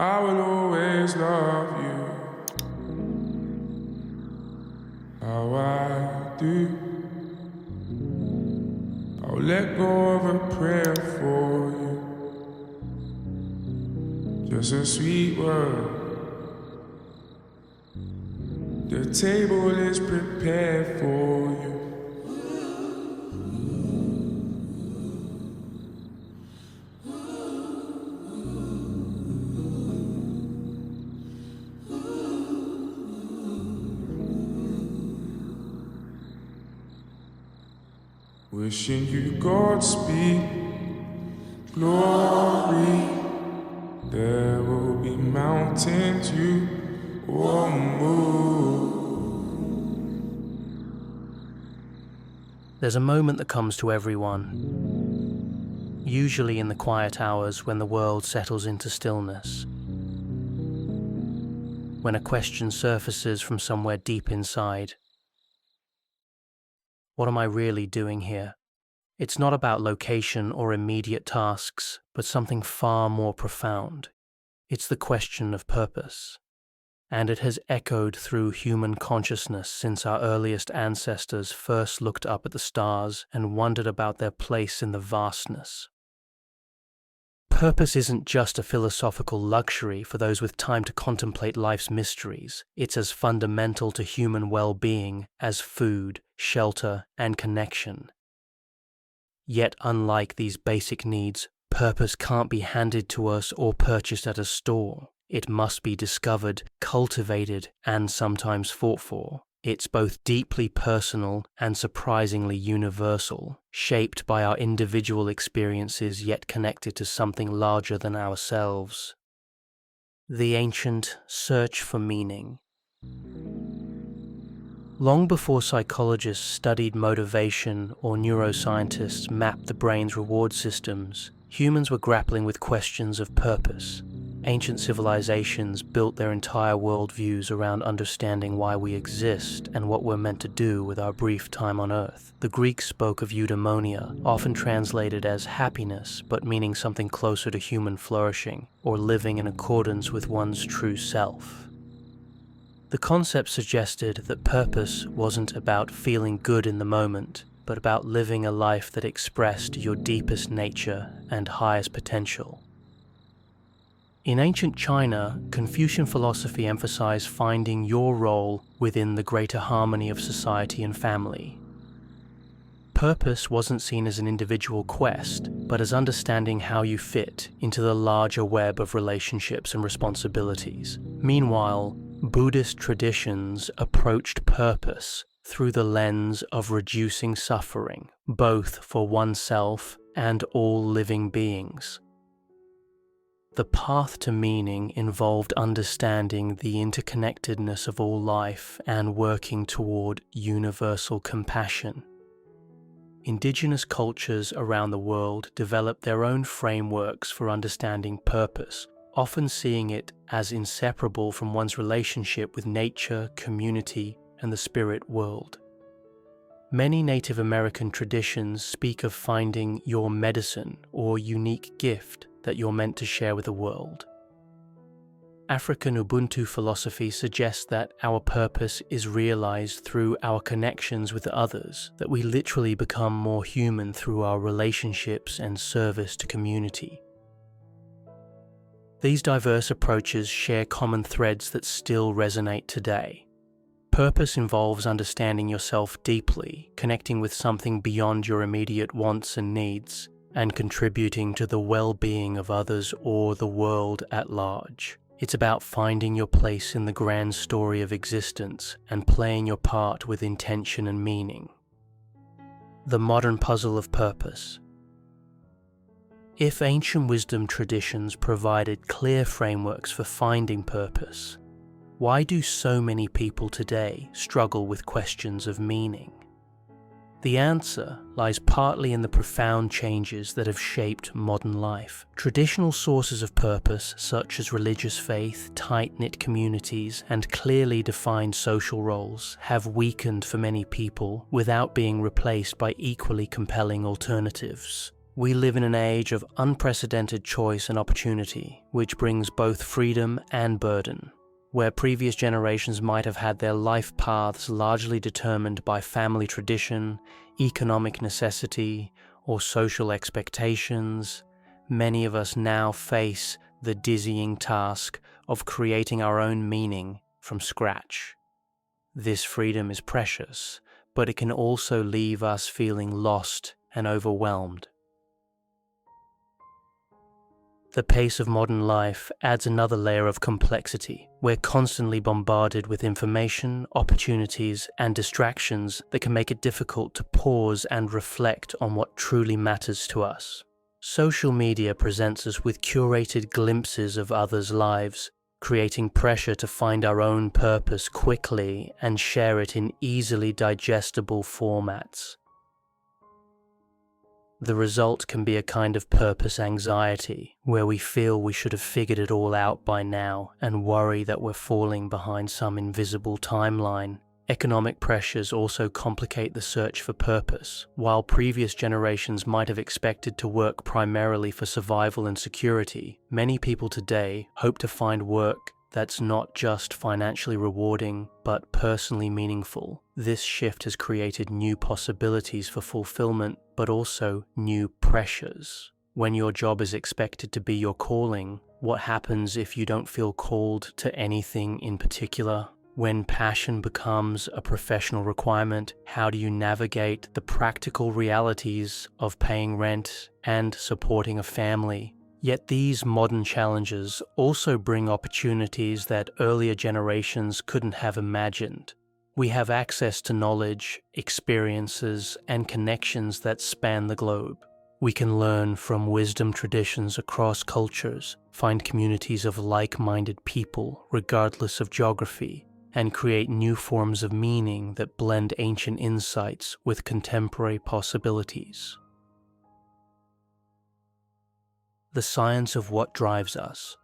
I will always love you. How I do. I'll let go of a prayer for you. Just a sweet word. The table is prepared for you. Wishing you Godspeed, glory. There will be mountains you won't move. There's a moment that comes to everyone, usually in the quiet hours when the world settles into stillness. When a question surfaces from somewhere deep inside. What am I really doing here? It's not about location or immediate tasks, but something far more profound. It's the question of purpose. And it has echoed through human consciousness since our earliest ancestors first looked up at the stars and wondered about their place in the vastness. Purpose isn't just a philosophical luxury for those with time to contemplate life's mysteries. It's as fundamental to human well-being as food, shelter, and connection. Yet, unlike these basic needs, purpose can't be handed to us or purchased at a store. It must be discovered, cultivated, and sometimes fought for. It's both deeply personal and surprisingly universal, shaped by our individual experiences yet connected to something larger than ourselves. The ancient search for meaning. Long before psychologists studied motivation or neuroscientists mapped the brain's reward systems, humans were grappling with questions of purpose. Ancient civilizations built their entire worldviews around understanding why we exist and what we're meant to do with our brief time on Earth. The Greeks spoke of eudaimonia, often translated as happiness, but meaning something closer to human flourishing, or living in accordance with one's true self. The concept suggested that purpose wasn't about feeling good in the moment, but about living a life that expressed your deepest nature and highest potential. In ancient China, Confucian philosophy emphasized finding your role within the greater harmony of society and family. Purpose wasn't seen as an individual quest, but as understanding how you fit into the larger web of relationships and responsibilities. Meanwhile, Buddhist traditions approached purpose through the lens of reducing suffering, both for oneself and all living beings. The path to meaning involved understanding the interconnectedness of all life and working toward universal compassion. Indigenous cultures around the world developed their own frameworks for understanding purpose, often seeing it as inseparable from one's relationship with nature, community, and the spirit world. Many Native American traditions speak of finding your medicine or unique gift that you're meant to share with the world. African Ubuntu philosophy suggests that our purpose is realized through our connections with others, that we literally become more human through our relationships and service to community. These diverse approaches share common threads that still resonate today. Purpose involves understanding yourself deeply, connecting with something beyond your immediate wants and needs, and contributing to the well-being of others or the world at large. It's about finding your place in the grand story of existence and playing your part with intention and meaning. The modern puzzle of purpose. If ancient wisdom traditions provided clear frameworks for finding purpose, why do so many people today struggle with questions of meaning? The answer lies partly in the profound changes that have shaped modern life. Traditional sources of purpose, such as religious faith, tight-knit communities, and clearly defined social roles, have weakened for many people without being replaced by equally compelling alternatives. We live in an age of unprecedented choice and opportunity, which brings both freedom and burden. Where previous generations might have had their life paths largely determined by family tradition, economic necessity, or social expectations, many of us now face the dizzying task of creating our own meaning from scratch. This freedom is precious, but it can also leave us feeling lost and overwhelmed. The pace of modern life adds another layer of complexity. We're constantly bombarded with information, opportunities, and distractions that can make it difficult to pause and reflect on what truly matters to us. Social media presents us with curated glimpses of others' lives, creating pressure to find our own purpose quickly and share it in easily digestible formats. The result can be a kind of purpose anxiety, where we feel we should have figured it all out by now and worry that we're falling behind some invisible timeline. Economic pressures also complicate the search for purpose. While previous generations might have expected to work primarily for survival and security, many people today hope to find work that's not just financially rewarding, but personally meaningful. This shift has created new possibilities for fulfillment, but also new pressures. When your job is expected to be your calling, what happens if you don't feel called to anything in particular? When passion becomes a professional requirement, how do you navigate the practical realities of paying rent and supporting a family? Yet these modern challenges also bring opportunities that earlier generations couldn't have imagined. We have access to knowledge, experiences, and connections that span the globe. We can learn from wisdom traditions across cultures, find communities of like-minded people regardless of geography, and create new forms of meaning that blend ancient insights with contemporary possibilities. The science of what drives us.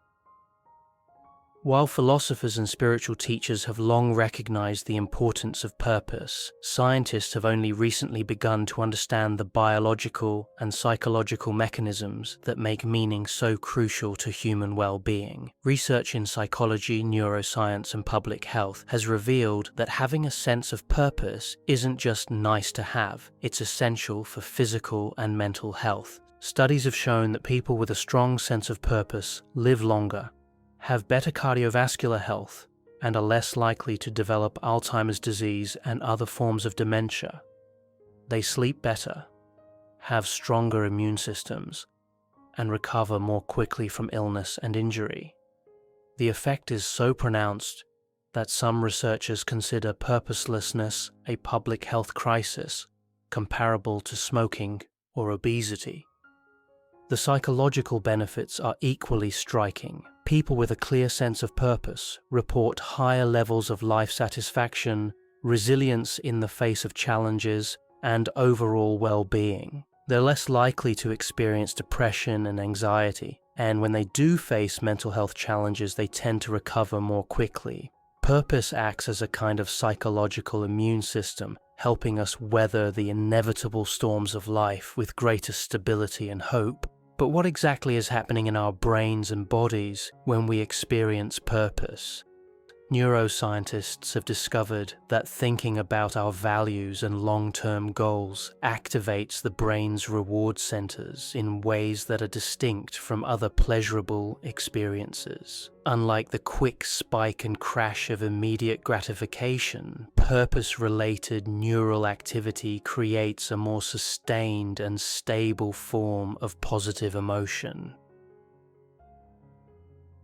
While philosophers and spiritual teachers have long recognized the importance of purpose, scientists have only recently begun to understand the biological and psychological mechanisms that make meaning so crucial to human well-being. Research in psychology, neuroscience, and public health has revealed that having a sense of purpose isn't just nice to have, it's essential for physical and mental health. Studies have shown that people with a strong sense of purpose live longer, have better cardiovascular health, and are less likely to develop Alzheimer's disease and other forms of dementia. They sleep better, have stronger immune systems, and recover more quickly from illness and injury. The effect is so pronounced that some researchers consider purposelessness a public health crisis comparable to smoking or obesity. The psychological benefits are equally striking. People with a clear sense of purpose report higher levels of life satisfaction, resilience in the face of challenges, and overall well-being. They're less likely to experience depression and anxiety, and when they do face mental health challenges, they tend to recover more quickly. Purpose acts as a kind of psychological immune system, helping us weather the inevitable storms of life with greater stability and hope. But what exactly is happening in our brains and bodies when we experience purpose? Neuroscientists have discovered that thinking about our values and long-term goals activates the brain's reward centers in ways that are distinct from other pleasurable experiences. Unlike the quick spike and crash of immediate gratification, purpose-related neural activity creates a more sustained and stable form of positive emotion.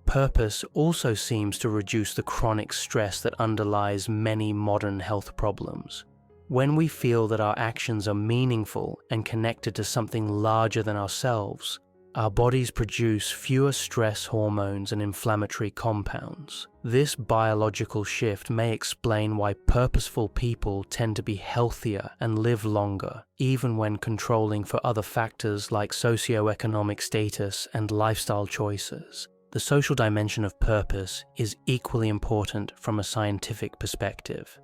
Purpose also seems to reduce the chronic stress that underlies many modern health problems. When we feel that our actions are meaningful and connected to something larger than ourselves, our bodies produce fewer stress hormones and inflammatory compounds. This biological shift may explain why purposeful people tend to be healthier and live longer, even when controlling for other factors like socioeconomic status and lifestyle choices. The social dimension of purpose is equally important from a scientific perspective.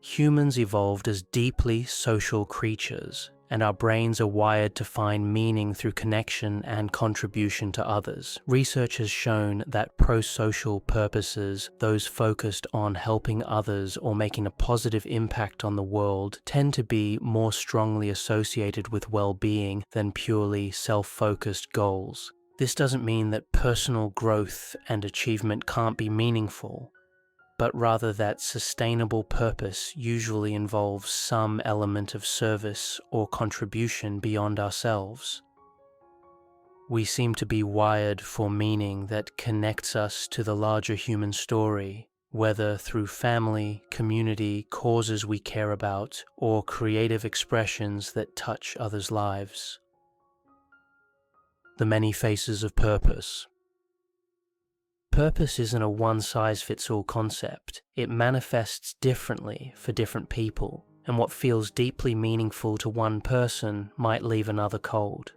Humans evolved as deeply social creatures, and our brains are wired to find meaning through connection and contribution to others. Research has shown that pro-social purposes, those focused on helping others or making a positive impact on the world, tend to be more strongly associated with well-being than purely self-focused goals. This doesn't mean that personal growth and achievement can't be meaningful, but rather that sustainable purpose usually involves some element of service or contribution beyond ourselves. We seem to be wired for meaning that connects us to the larger human story, whether through family, community, causes we care about, or creative expressions that touch others' lives. The many faces of purpose. Purpose isn't a one-size-fits-all concept. It manifests differently for different people, and what feels deeply meaningful to one person might leave another cold.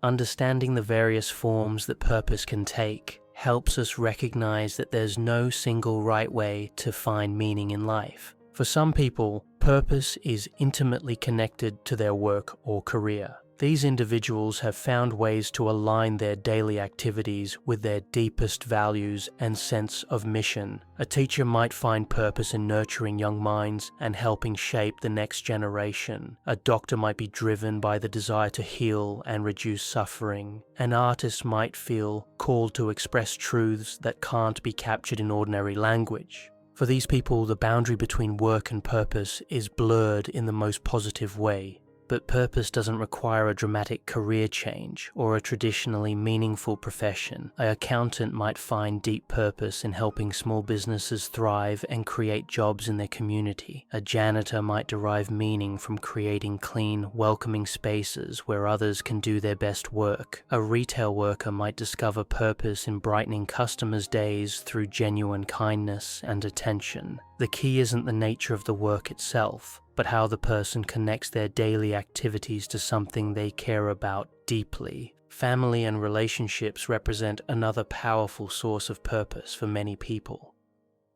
Understanding the various forms that purpose can take helps us recognize that there's no single right way to find meaning in life. For some people, purpose is intimately connected to their work or career. These individuals have found ways to align their daily activities with their deepest values and sense of mission. A teacher might find purpose in nurturing young minds and helping shape the next generation. A doctor might be driven by the desire to heal and reduce suffering. An artist might feel called to express truths that can't be captured in ordinary language. For these people, the boundary between work and purpose is blurred in the most positive way. But purpose doesn't require a dramatic career change or a traditionally meaningful profession. An accountant might find deep purpose in helping small businesses thrive and create jobs in their community. A janitor might derive meaning from creating clean, welcoming spaces where others can do their best work. A retail worker might discover purpose in brightening customers' days through genuine kindness and attention. The key isn't the nature of the work itself, but how the person connects their daily activities to something they care about deeply. Family and relationships represent another powerful source of purpose for many people.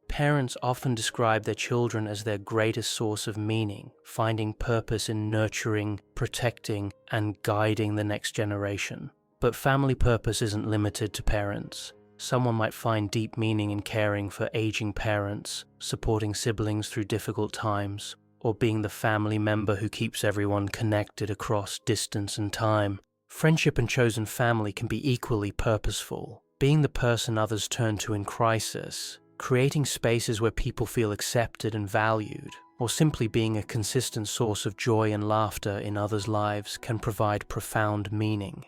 Parents often describe their children as their greatest source of meaning, finding purpose in nurturing, protecting, and guiding the next generation. But family purpose isn't limited to parents. Someone might find deep meaning in caring for aging parents, supporting siblings through difficult times, or being the family member who keeps everyone connected across distance and time. Friendship and chosen family can be equally purposeful. Being the person others turn to in crisis, creating spaces where people feel accepted and valued, or simply being a consistent source of joy and laughter in others' lives can provide profound meaning.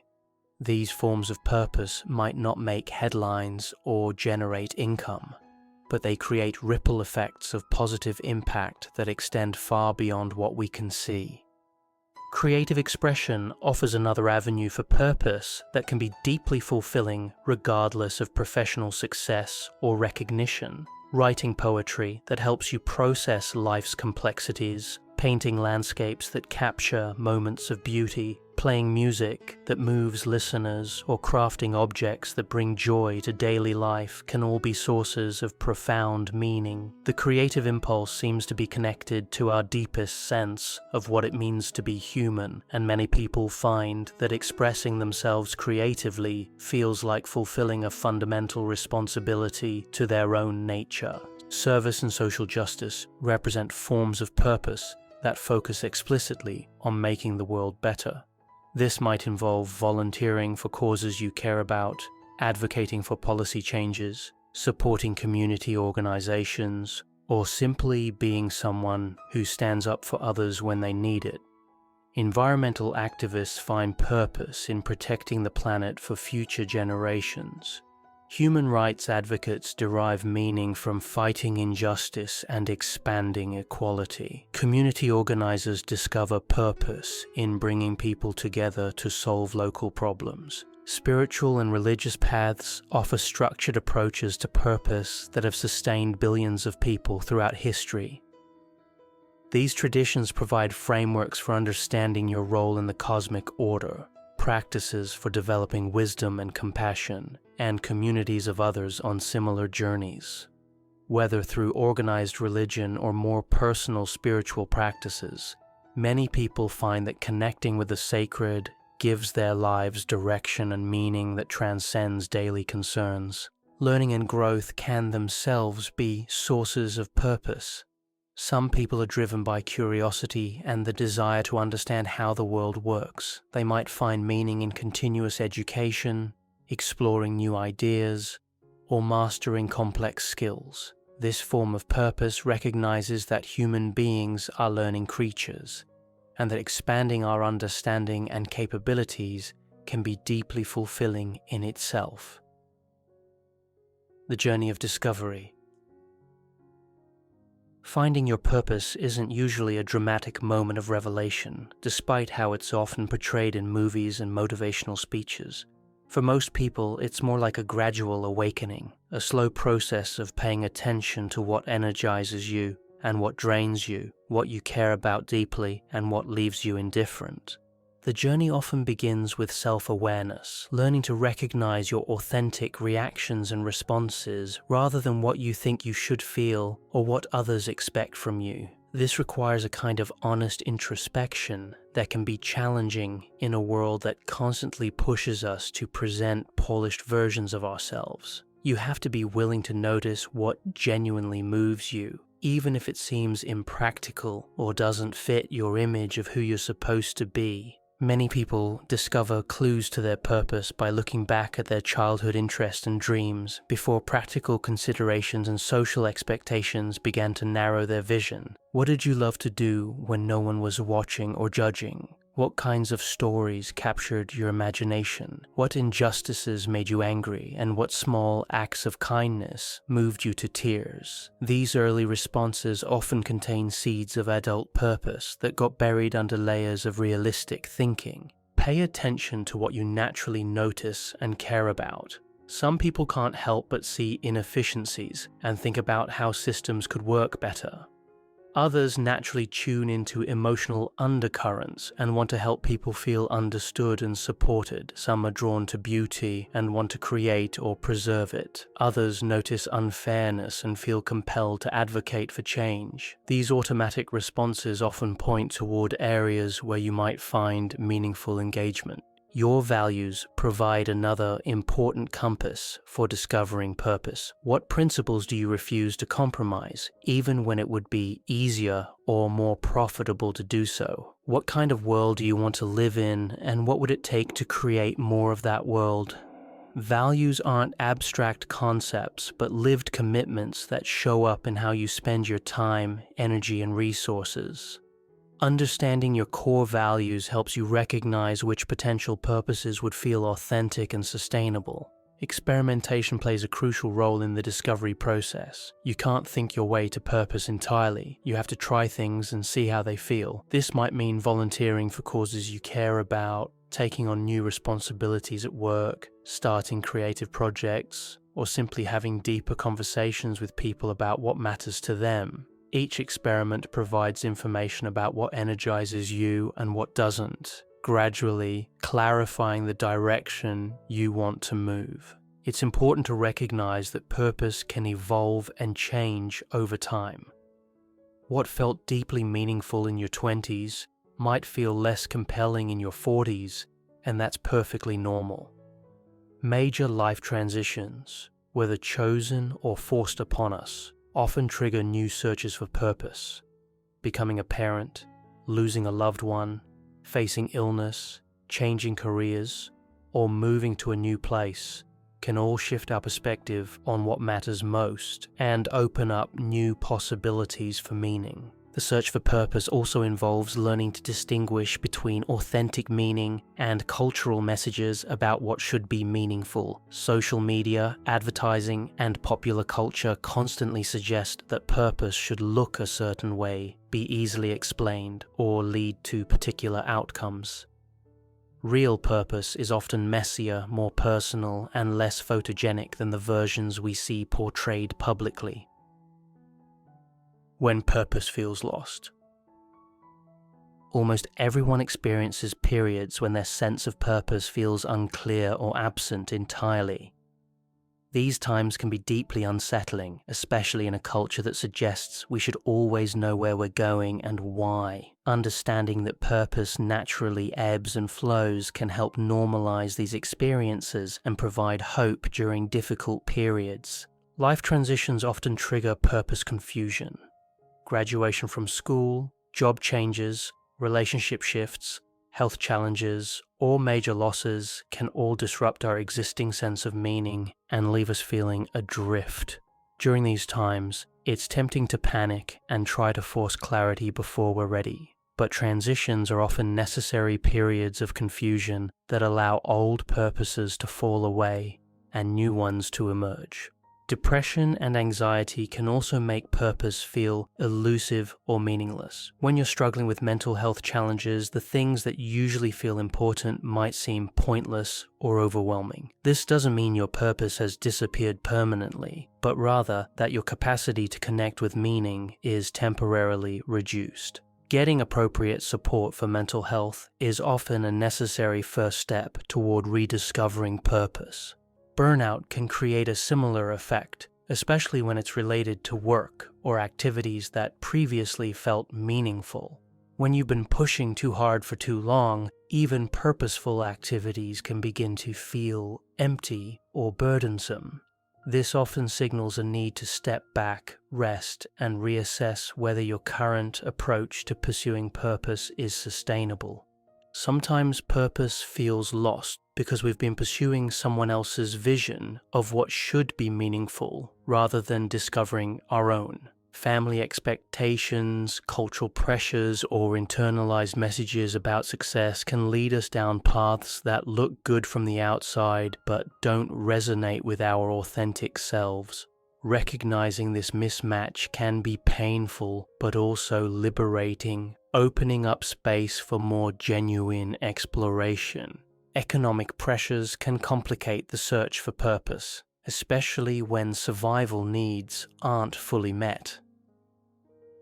These forms of purpose might not make headlines or generate income, but they create ripple effects of positive impact that extend far beyond what we can see. Creative expression offers another avenue for purpose that can be deeply fulfilling regardless of professional success or recognition. Writing poetry that helps you process life's complexities, painting landscapes that capture moments of beauty, playing music that moves listeners, or crafting objects that bring joy to daily life can all be sources of profound meaning. The creative impulse seems to be connected to our deepest sense of what it means to be human, and many people find that expressing themselves creatively feels like fulfilling a fundamental responsibility to their own nature. Service and social justice represent forms of purpose that focus explicitly on making the world better. This might involve volunteering for causes you care about, advocating for policy changes, supporting community organizations, or simply being someone who stands up for others when they need it. Environmental activists find purpose in protecting the planet for future generations. Human rights advocates derive meaning from fighting injustice and expanding equality. Community organizers discover purpose in bringing people together to solve local problems. Spiritual and religious paths offer structured approaches to purpose that have sustained billions of people throughout history. These traditions provide frameworks for understanding your role in the cosmic order, practices for developing wisdom and compassion, and communities of others on similar journeys. Whether through organized religion or more personal spiritual practices, Many people find that connecting with the sacred gives their lives direction and meaning that transcends daily concerns. Learning and growth can themselves be sources of purpose. Some people are driven by curiosity and the desire to understand how the world works. They might find meaning in continuous education, exploring new ideas, or mastering complex skills. This form of purpose recognizes that human beings are learning creatures, and that expanding our understanding and capabilities can be deeply fulfilling in itself. The journey of discovery. Finding your purpose isn't usually a dramatic moment of revelation, despite how it's often portrayed in movies and motivational speeches. For most people, it's more like a gradual awakening, a slow process of paying attention to what energizes you and what drains you, what you care about deeply and what leaves you indifferent. The journey often begins with self-awareness, learning to recognize your authentic reactions and responses rather than what you think you should feel or what others expect from you. This requires a kind of honest introspection that can be challenging in a world that constantly pushes us to present polished versions of ourselves. You have to be willing to notice what genuinely moves you, even if it seems impractical or doesn't fit your image of who you're supposed to be. Many people discover clues to their purpose by looking back at their childhood interests and dreams before practical considerations and social expectations began to narrow their vision. What did you love to do when no one was watching or judging? What kinds of stories captured your imagination? What injustices made you angry, and what small acts of kindness moved you to tears? These early responses often contain seeds of adult purpose that got buried under layers of realistic thinking. Pay attention to what you naturally notice and care about. Some people can't help but see inefficiencies and think about how systems could work better. Others naturally tune into emotional undercurrents and want to help people feel understood and supported. Some are drawn to beauty and want to create or preserve it. Others notice unfairness and feel compelled to advocate for change. These automatic responses often point toward areas where you might find meaningful engagement. Your values provide another important compass for discovering purpose. What principles do you refuse to compromise, even when it would be easier or more profitable to do so? What kind of world do you want to live in, and what would it take to create more of that world? Values aren't abstract concepts, but lived commitments that show up in how you spend your time, energy, and resources. Understanding your core values helps you recognize which potential purposes would feel authentic and sustainable. Experimentation plays a crucial role in the discovery process. You can't think your way to purpose entirely. You have to try things and see how they feel. This might mean volunteering for causes you care about, taking on new responsibilities at work, starting creative projects, or simply having deeper conversations with people about what matters to them. Each experiment provides information about what energizes you and what doesn't, gradually clarifying the direction you want to move. It's important to recognize that purpose can evolve and change over time. What felt deeply meaningful in your 20s might feel less compelling in your 40s, and that's perfectly normal. Major life transitions, whether chosen or forced upon us, often trigger new searches for purpose. Becoming a parent, losing a loved one, facing illness, changing careers, or moving to a new place can all shift our perspective on what matters most and open up new possibilities for meaning. The search for purpose also involves learning to distinguish between authentic meaning and cultural messages about what should be meaningful. Social media, advertising, and popular culture constantly suggest that purpose should look a certain way, be easily explained, or lead to particular outcomes. Real purpose is often messier, more personal, and less photogenic than the versions we see portrayed publicly. When purpose feels lost. Almost everyone experiences periods when their sense of purpose feels unclear or absent entirely. These times can be deeply unsettling, especially in a culture that suggests we should always know where we're going and why. Understanding that purpose naturally ebbs and flows can help normalize these experiences and provide hope during difficult periods. Life transitions often trigger purpose confusion. Graduation from school, job changes, relationship shifts, health challenges, or major losses can all disrupt our existing sense of meaning and leave us feeling adrift. During these times, it's tempting to panic and try to force clarity before we're ready. But transitions are often necessary periods of confusion that allow old purposes to fall away and new ones to emerge. Depression and anxiety can also make purpose feel elusive or meaningless. When you're struggling with mental health challenges, the things that usually feel important might seem pointless or overwhelming. This doesn't mean your purpose has disappeared permanently, but rather that your capacity to connect with meaning is temporarily reduced. Getting appropriate support for mental health is often a necessary first step toward rediscovering purpose. Burnout can create a similar effect, especially when it's related to work or activities that previously felt meaningful. When you've been pushing too hard for too long, even purposeful activities can begin to feel empty or burdensome. This often signals a need to step back, rest, and reassess whether your current approach to pursuing purpose is sustainable. Sometimes purpose feels lost because we've been pursuing someone else's vision of what should be meaningful rather than discovering our own. Family expectations, cultural pressures, or internalized messages about success can lead us down paths that look good from the outside but don't resonate with our authentic selves. Recognizing this mismatch can be painful but also liberating, opening up space for more genuine exploration. Economic pressures can complicate the search for purpose, especially when survival needs aren't fully met.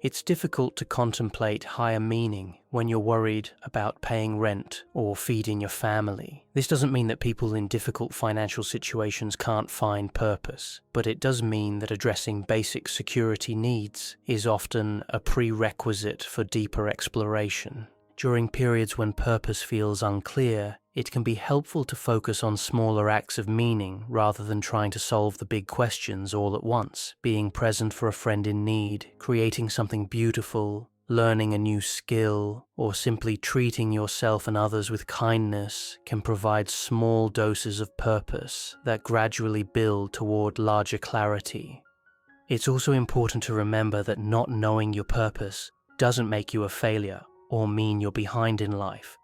It's difficult to contemplate higher meaning when you're worried about paying rent or feeding your family. This doesn't mean that people in difficult financial situations can't find purpose, but it does mean that addressing basic security needs is often a prerequisite for deeper exploration. During periods when purpose feels unclear, it can be helpful to focus on smaller acts of meaning rather than trying to solve the big questions all at once. Being present for a friend in need, creating something beautiful, learning a new skill, or simply treating yourself and others with kindness can provide small doses of purpose that gradually build toward larger clarity. It's also important to remember that not knowing your purpose doesn't make you a failure or mean you're behind in life.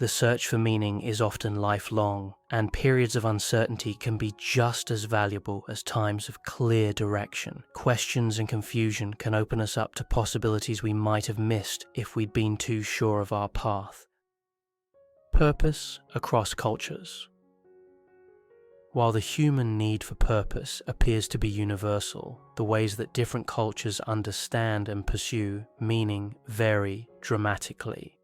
The search for meaning is often lifelong, and periods of uncertainty can be just as valuable as times of clear direction. Questions and confusion can open us up to possibilities we might have missed if we'd been too sure of our path. Purpose across cultures. While the human need for purpose appears to be universal, the ways that different cultures understand and pursue meaning vary dramatically.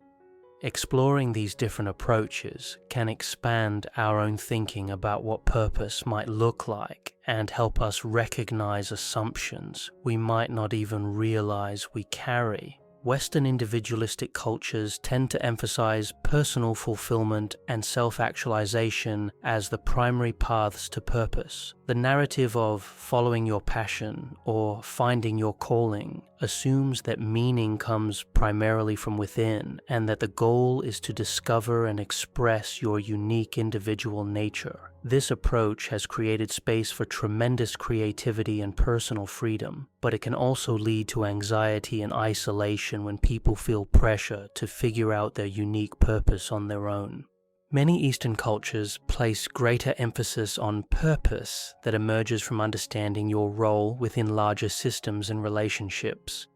Exploring these different approaches can expand our own thinking about what purpose might look like and help us recognize assumptions we might not even realize we carry. Western individualistic cultures tend to emphasize personal fulfillment and self-actualization as the primary paths to purpose. The narrative of following your passion or finding your calling assumes that meaning comes primarily from within and that the goal is to discover and express your unique individual nature. This approach has created space for tremendous creativity and personal freedom, but it can also lead to anxiety and isolation when people feel pressure to figure out their unique purpose on their own. Many Eastern cultures place greater emphasis on purpose that emerges from understanding your role within larger systems and relationships.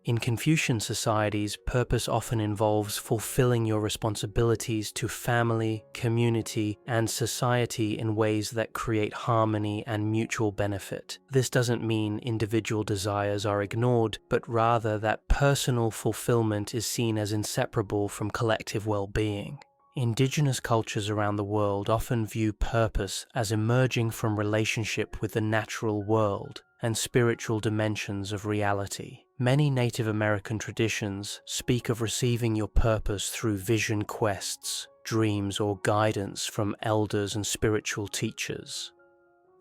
In Confucian societies, purpose often involves fulfilling your responsibilities to family, community, and society in ways that create harmony and mutual benefit. This doesn't mean individual desires are ignored, but rather that personal fulfillment is seen as inseparable from collective well-being. Indigenous cultures around the world often view purpose as emerging from relationship with the natural world and spiritual dimensions of reality. Many Native American traditions speak of receiving your purpose through vision quests, dreams, or guidance from elders and spiritual teachers.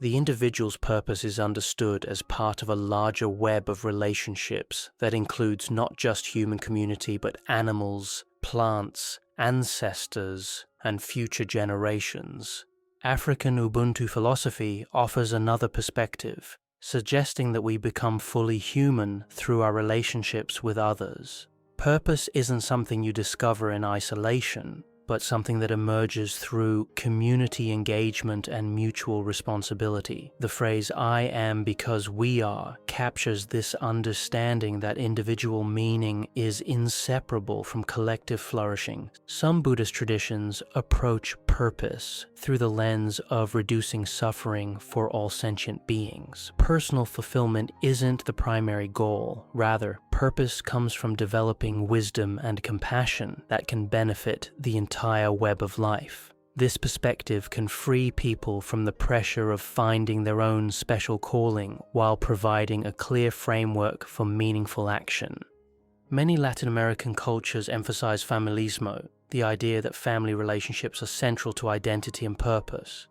The individual's purpose is understood as part of a larger web of relationships that includes not just human community but animals, plants, ancestors, and future generations. African Ubuntu philosophy offers another perspective, suggesting that we become fully human through our relationships with others. Purpose isn't something you discover in isolation, but something that emerges through community engagement and mutual responsibility. The phrase "I am because we are" captures this understanding that individual meaning is inseparable from collective flourishing. Some Buddhist traditions approach purpose through the lens of reducing suffering for all sentient beings. Personal fulfillment isn't the primary goal. Rather, purpose comes from developing wisdom and compassion that can benefit the entire web of life. This perspective can free people from the pressure of finding their own special calling while providing a clear framework for meaningful action. Many Latin American cultures emphasize familismo, the idea that family relationships are central to identity and purpose.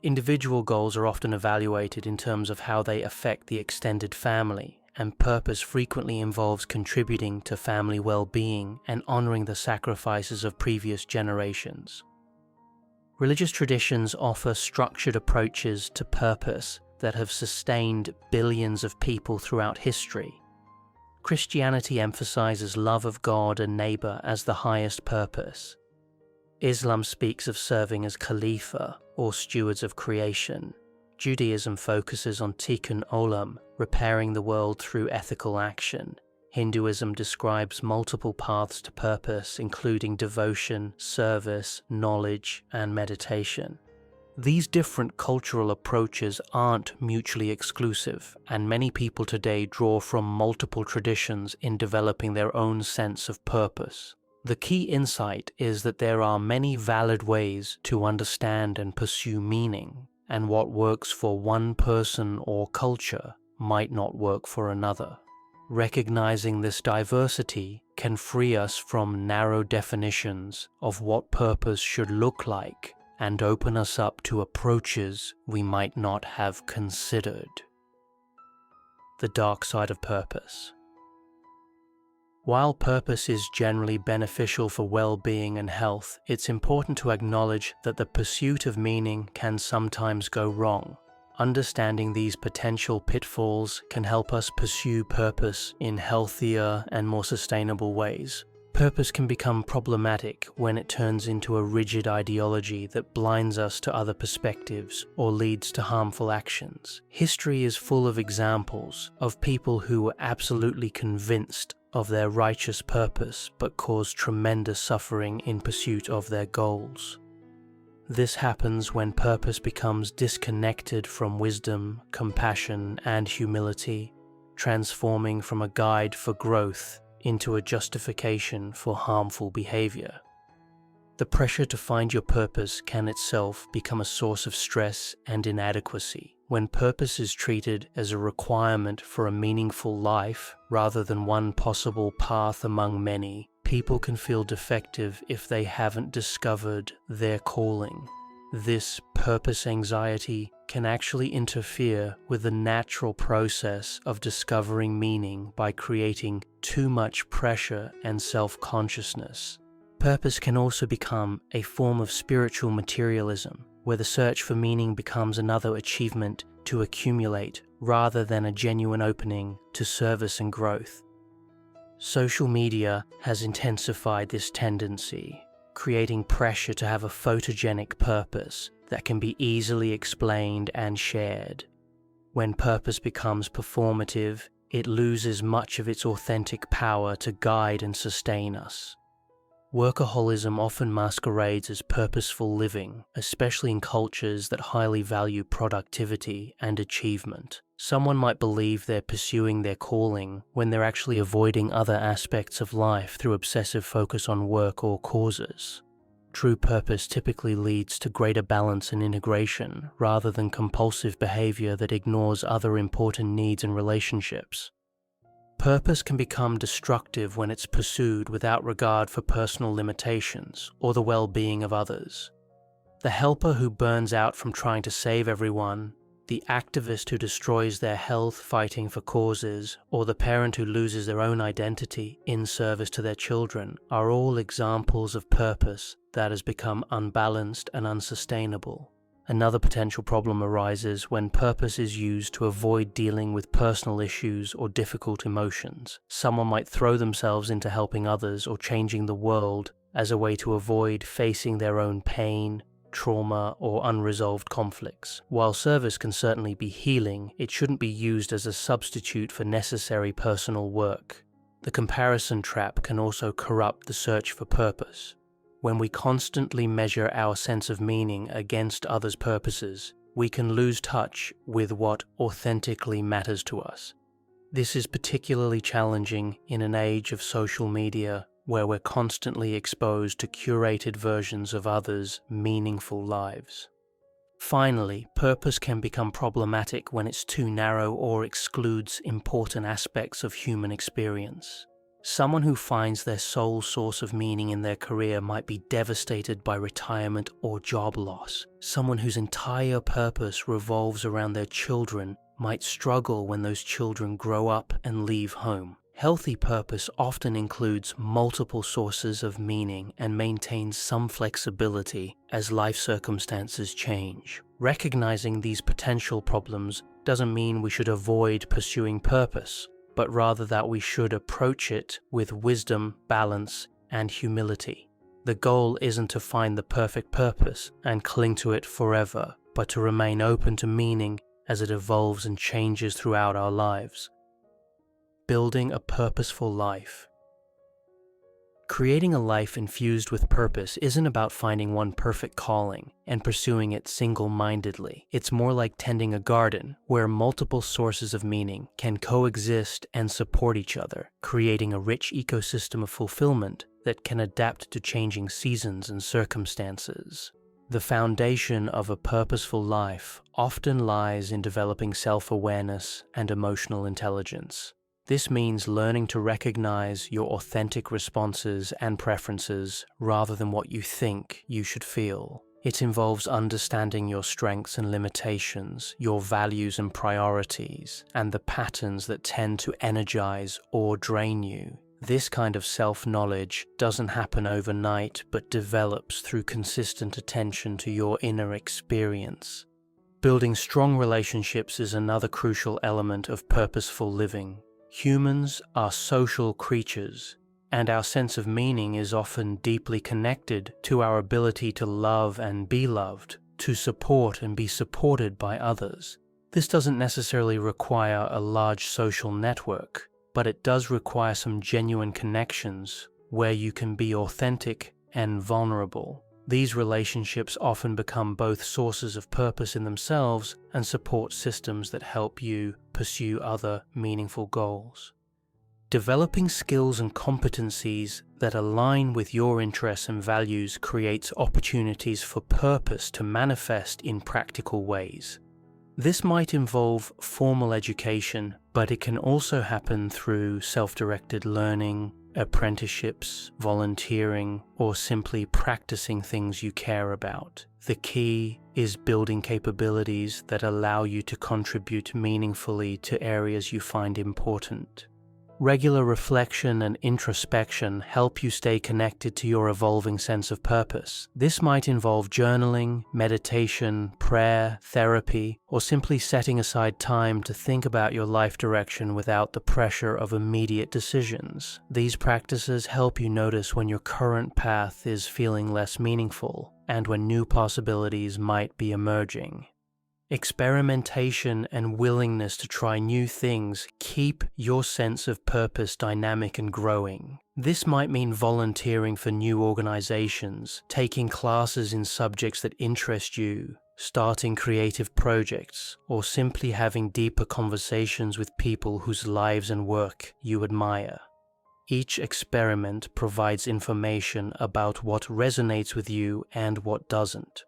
Individual goals are often evaluated in terms of how they affect the extended family, and purpose frequently involves contributing to family well-being and honoring the sacrifices of previous generations. Religious traditions offer structured approaches to purpose that have sustained billions of people throughout history. Christianity emphasizes love of God and neighbor as the highest purpose. Islam speaks of serving as Khalifa, or stewards of creation. Judaism focuses on tikkun olam, repairing the world through ethical action. Hinduism describes multiple paths to purpose, including devotion, service, knowledge, and meditation. These different cultural approaches aren't mutually exclusive, and many people today draw from multiple traditions in developing their own sense of purpose. The key insight is that there are many valid ways to understand and pursue meaning, and what works for one person or culture might not work for another. Recognizing this diversity can free us from narrow definitions of what purpose should look like and open us up to approaches we might not have considered. The dark side of purpose. While purpose is generally beneficial for well-being and health, it's important to acknowledge that the pursuit of meaning can sometimes go wrong. Understanding these potential pitfalls can help us pursue purpose in healthier and more sustainable ways. Purpose can become problematic when it turns into a rigid ideology that blinds us to other perspectives or leads to harmful actions. History is full of examples of people who were absolutely convinced of their righteous purpose but caused tremendous suffering in pursuit of their goals. This happens when purpose becomes disconnected from wisdom, compassion, and humility, transforming from a guide for growth into a justification for harmful behavior. The pressure to find your purpose can itself become a source of stress and inadequacy. When purpose is treated as a requirement for a meaningful life rather than one possible path among many, people can feel defective if they haven't discovered their calling. This purpose anxiety can actually interfere with the natural process of discovering meaning by creating too much pressure and self-consciousness. Purpose can also become a form of spiritual materialism, where the search for meaning becomes another achievement to accumulate rather than a genuine opening to service and growth. Social media has intensified this tendency, creating pressure to have a photogenic purpose that can be easily explained and shared. When purpose becomes performative, it loses much of its authentic power to guide and sustain us. Workaholism often masquerades as purposeful living, especially in cultures that highly value productivity and achievement. Someone might believe they're pursuing their calling when they're actually avoiding other aspects of life through obsessive focus on work or causes. True purpose typically leads to greater balance and integration rather than compulsive behavior that ignores other important needs and relationships. Purpose can become destructive when it's pursued without regard for personal limitations or the well-being of others. The helper who burns out from trying to save everyone, the activist who destroys their health fighting for causes, or the parent who loses their own identity in service to their children are all examples of purpose that has become unbalanced and unsustainable. Another potential problem arises when purpose is used to avoid dealing with personal issues or difficult emotions. Someone might throw themselves into helping others or changing the world as a way to avoid facing their own pain, trauma, or unresolved conflicts. While service can certainly be healing, it shouldn't be used as a substitute for necessary personal work. The comparison trap can also corrupt the search for purpose. When we constantly measure our sense of meaning against others' purposes, we can lose touch with what authentically matters to us. This is particularly challenging in an age of social media where we're constantly exposed to curated versions of others' meaningful lives. Finally, purpose can become problematic when it's too narrow or excludes important aspects of human experience. Someone who finds their sole source of meaning in their career might be devastated by retirement or job loss. Someone whose entire purpose revolves around their children might struggle when those children grow up and leave home. Healthy purpose often includes multiple sources of meaning and maintains some flexibility as life circumstances change. Recognizing these potential problems doesn't mean we should avoid pursuing purpose, but rather that we should approach it with wisdom, balance, and humility. The goal isn't to find the perfect purpose and cling to it forever, but to remain open to meaning as it evolves and changes throughout our lives. Building a purposeful life. Creating a life infused with purpose isn't about finding one perfect calling and pursuing it single-mindedly. It's more like tending a garden where multiple sources of meaning can coexist and support each other, creating a rich ecosystem of fulfillment that can adapt to changing seasons and circumstances. The foundation of a purposeful life often lies in developing self-awareness and emotional intelligence. This means learning to recognize your authentic responses and preferences rather than what you think you should feel. It involves understanding your strengths and limitations, your values and priorities, and the patterns that tend to energize or drain you. This kind of self-knowledge doesn't happen overnight but develops through consistent attention to your inner experience. Building strong relationships is another crucial element of purposeful living. Humans are social creatures, and our sense of meaning is often deeply connected to our ability to love and be loved, to support and be supported by others. This doesn't necessarily require a large social network, but it does require some genuine connections where you can be authentic and vulnerable. These relationships often become both sources of purpose in themselves and support systems that help you pursue other meaningful goals. Developing skills and competencies that align with your interests and values creates opportunities for purpose to manifest in practical ways. This might involve formal education, but it can also happen through self-directed learning, apprenticeships, volunteering, or simply practicing things you care about. The key is building capabilities that allow you to contribute meaningfully to areas you find important. Regular reflection and introspection help you stay connected to your evolving sense of purpose. This might involve journaling, meditation, prayer, therapy, or simply setting aside time to think about your life direction without the pressure of immediate decisions. These practices help you notice when your current path is feeling less meaningful and when new possibilities might be emerging. Experimentation and willingness to try new things keep your sense of purpose dynamic and growing. This might mean volunteering for new organizations, taking classes in subjects that interest you, starting creative projects, or simply having deeper conversations with people whose lives and work you admire. Each experiment provides information about what resonates with you and what doesn't.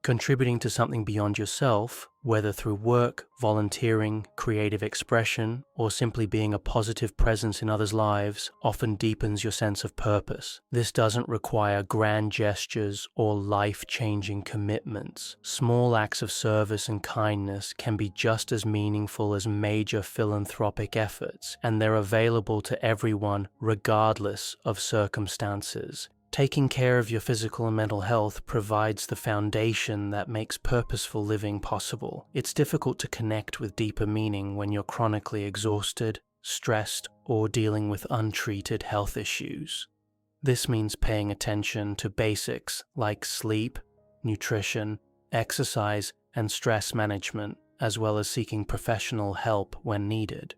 Contributing to something beyond yourself, whether through work, volunteering, creative expression, or simply being a positive presence in others' lives, often deepens your sense of purpose. This doesn't require grand gestures or life-changing commitments. Small acts of service and kindness can be just as meaningful as major philanthropic efforts, and they're available to everyone regardless of circumstances. Taking care of your physical and mental health provides the foundation that makes purposeful living possible. It's difficult to connect with deeper meaning when you're chronically exhausted, stressed, or dealing with untreated health issues. This means paying attention to basics like sleep, nutrition, exercise, and stress management, as well as seeking professional help when needed.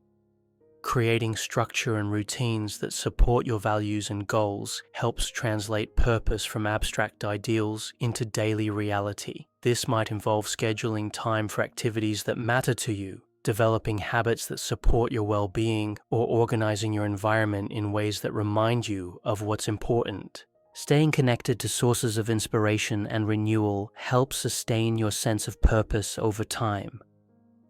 Creating structure and routines that support your values and goals helps translate purpose from abstract ideals into daily reality. This might involve scheduling time for activities that matter to you, developing habits that support your well-being, or organizing your environment in ways that remind you of what's important. Staying connected to sources of inspiration and renewal helps sustain your sense of purpose over time.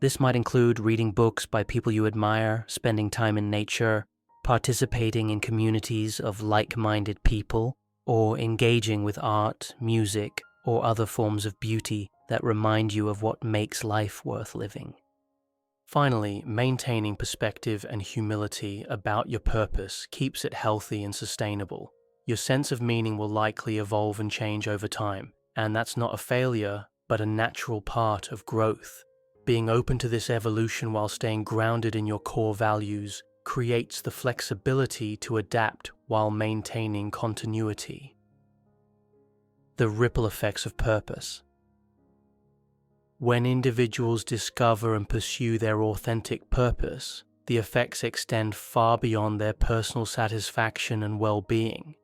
This might include reading books by people you admire, spending time in nature, participating in communities of like-minded people, or engaging with art, music, or other forms of beauty that remind you of what makes life worth living. Finally, maintaining perspective and humility about your purpose keeps it healthy and sustainable. Your sense of meaning will likely evolve and change over time, and that's not a failure, but a natural part of growth. Being open to this evolution while staying grounded in your core values creates the flexibility to adapt while maintaining continuity. The ripple effects of purpose. When individuals discover and pursue their authentic purpose, the effects extend far beyond their personal satisfaction and well-being.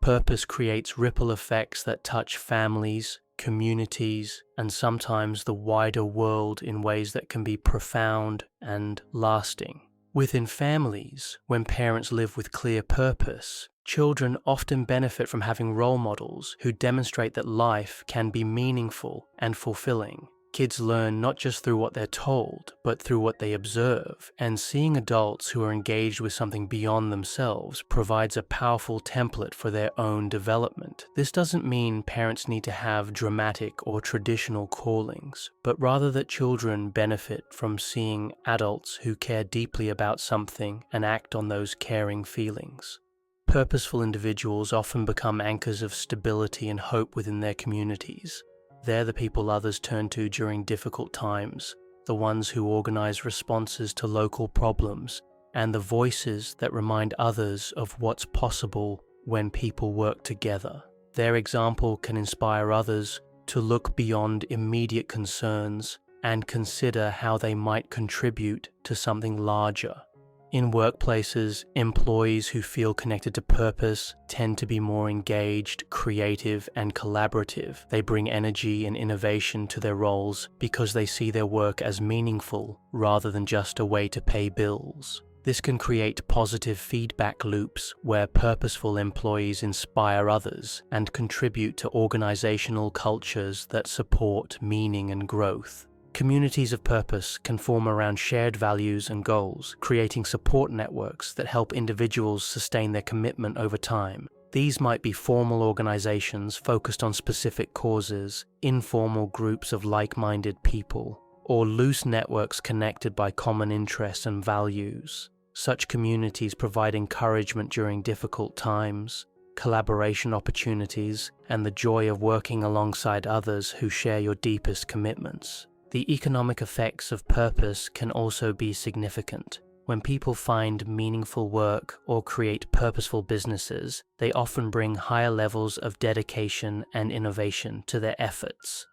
Purpose creates ripple effects that touch families, communities, and sometimes the wider world in ways that can be profound and lasting. Within families, when parents live with clear purpose, children often benefit from having role models who demonstrate that life can be meaningful and fulfilling. Kids learn not just through what they're told, but through what they observe, and seeing adults who are engaged with something beyond themselves provides a powerful template for their own development. This doesn't mean parents need to have dramatic or traditional callings, but rather that children benefit from seeing adults who care deeply about something and act on those caring feelings. Purposeful individuals often become anchors of stability and hope within their communities. They're the people others turn to during difficult times, the ones who organize responses to local problems, and the voices that remind others of what's possible when people work together. Their example can inspire others to look beyond immediate concerns and consider how they might contribute to something larger. In workplaces, employees who feel connected to purpose tend to be more engaged, creative, and collaborative. They bring energy and innovation to their roles because they see their work as meaningful rather than just a way to pay bills. This can create positive feedback loops where purposeful employees inspire others and contribute to organizational cultures that support meaning and growth. Communities of purpose can form around shared values and goals, creating support networks that help individuals sustain their commitment over time. These might be formal organizations focused on specific causes, informal groups of like-minded people, or loose networks connected by common interests and values. Such communities provide encouragement during difficult times, collaboration opportunities, and the joy of working alongside others who share your deepest commitments. The economic effects of purpose can also be significant. When people find meaningful work or create purposeful businesses, they often bring higher levels of dedication and innovation to their efforts.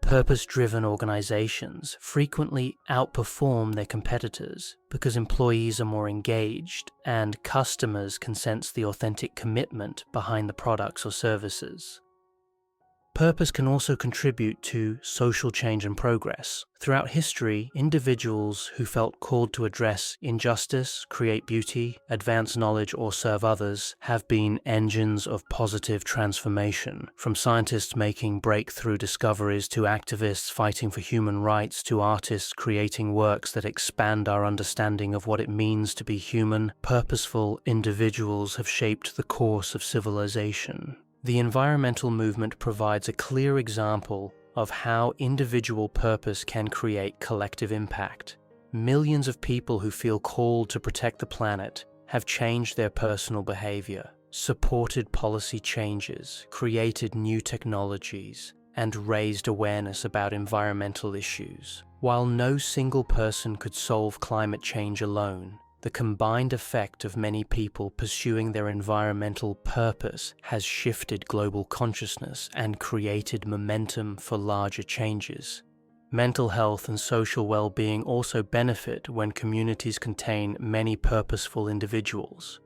Purpose-driven organizations frequently outperform their competitors because employees are more engaged and customers can sense the authentic commitment behind the products or services. Purpose can also contribute to social change and progress. Throughout history, individuals who felt called to address injustice, create beauty, advance knowledge, or serve others have been engines of positive transformation. From scientists making breakthrough discoveries to activists fighting for human rights to artists creating works that expand our understanding of what it means to be human, purposeful individuals have shaped the course of civilization. The environmental movement provides a clear example of how individual purpose can create collective impact. Millions of people who feel called to protect the planet have changed their personal behavior, supported policy changes, created new technologies, and raised awareness about environmental issues. While no single person could solve climate change alone, the combined effect of many people pursuing their environmental purpose has shifted global consciousness and created momentum for larger changes. Mental health and social well-being also benefit when communities contain many purposeful individuals.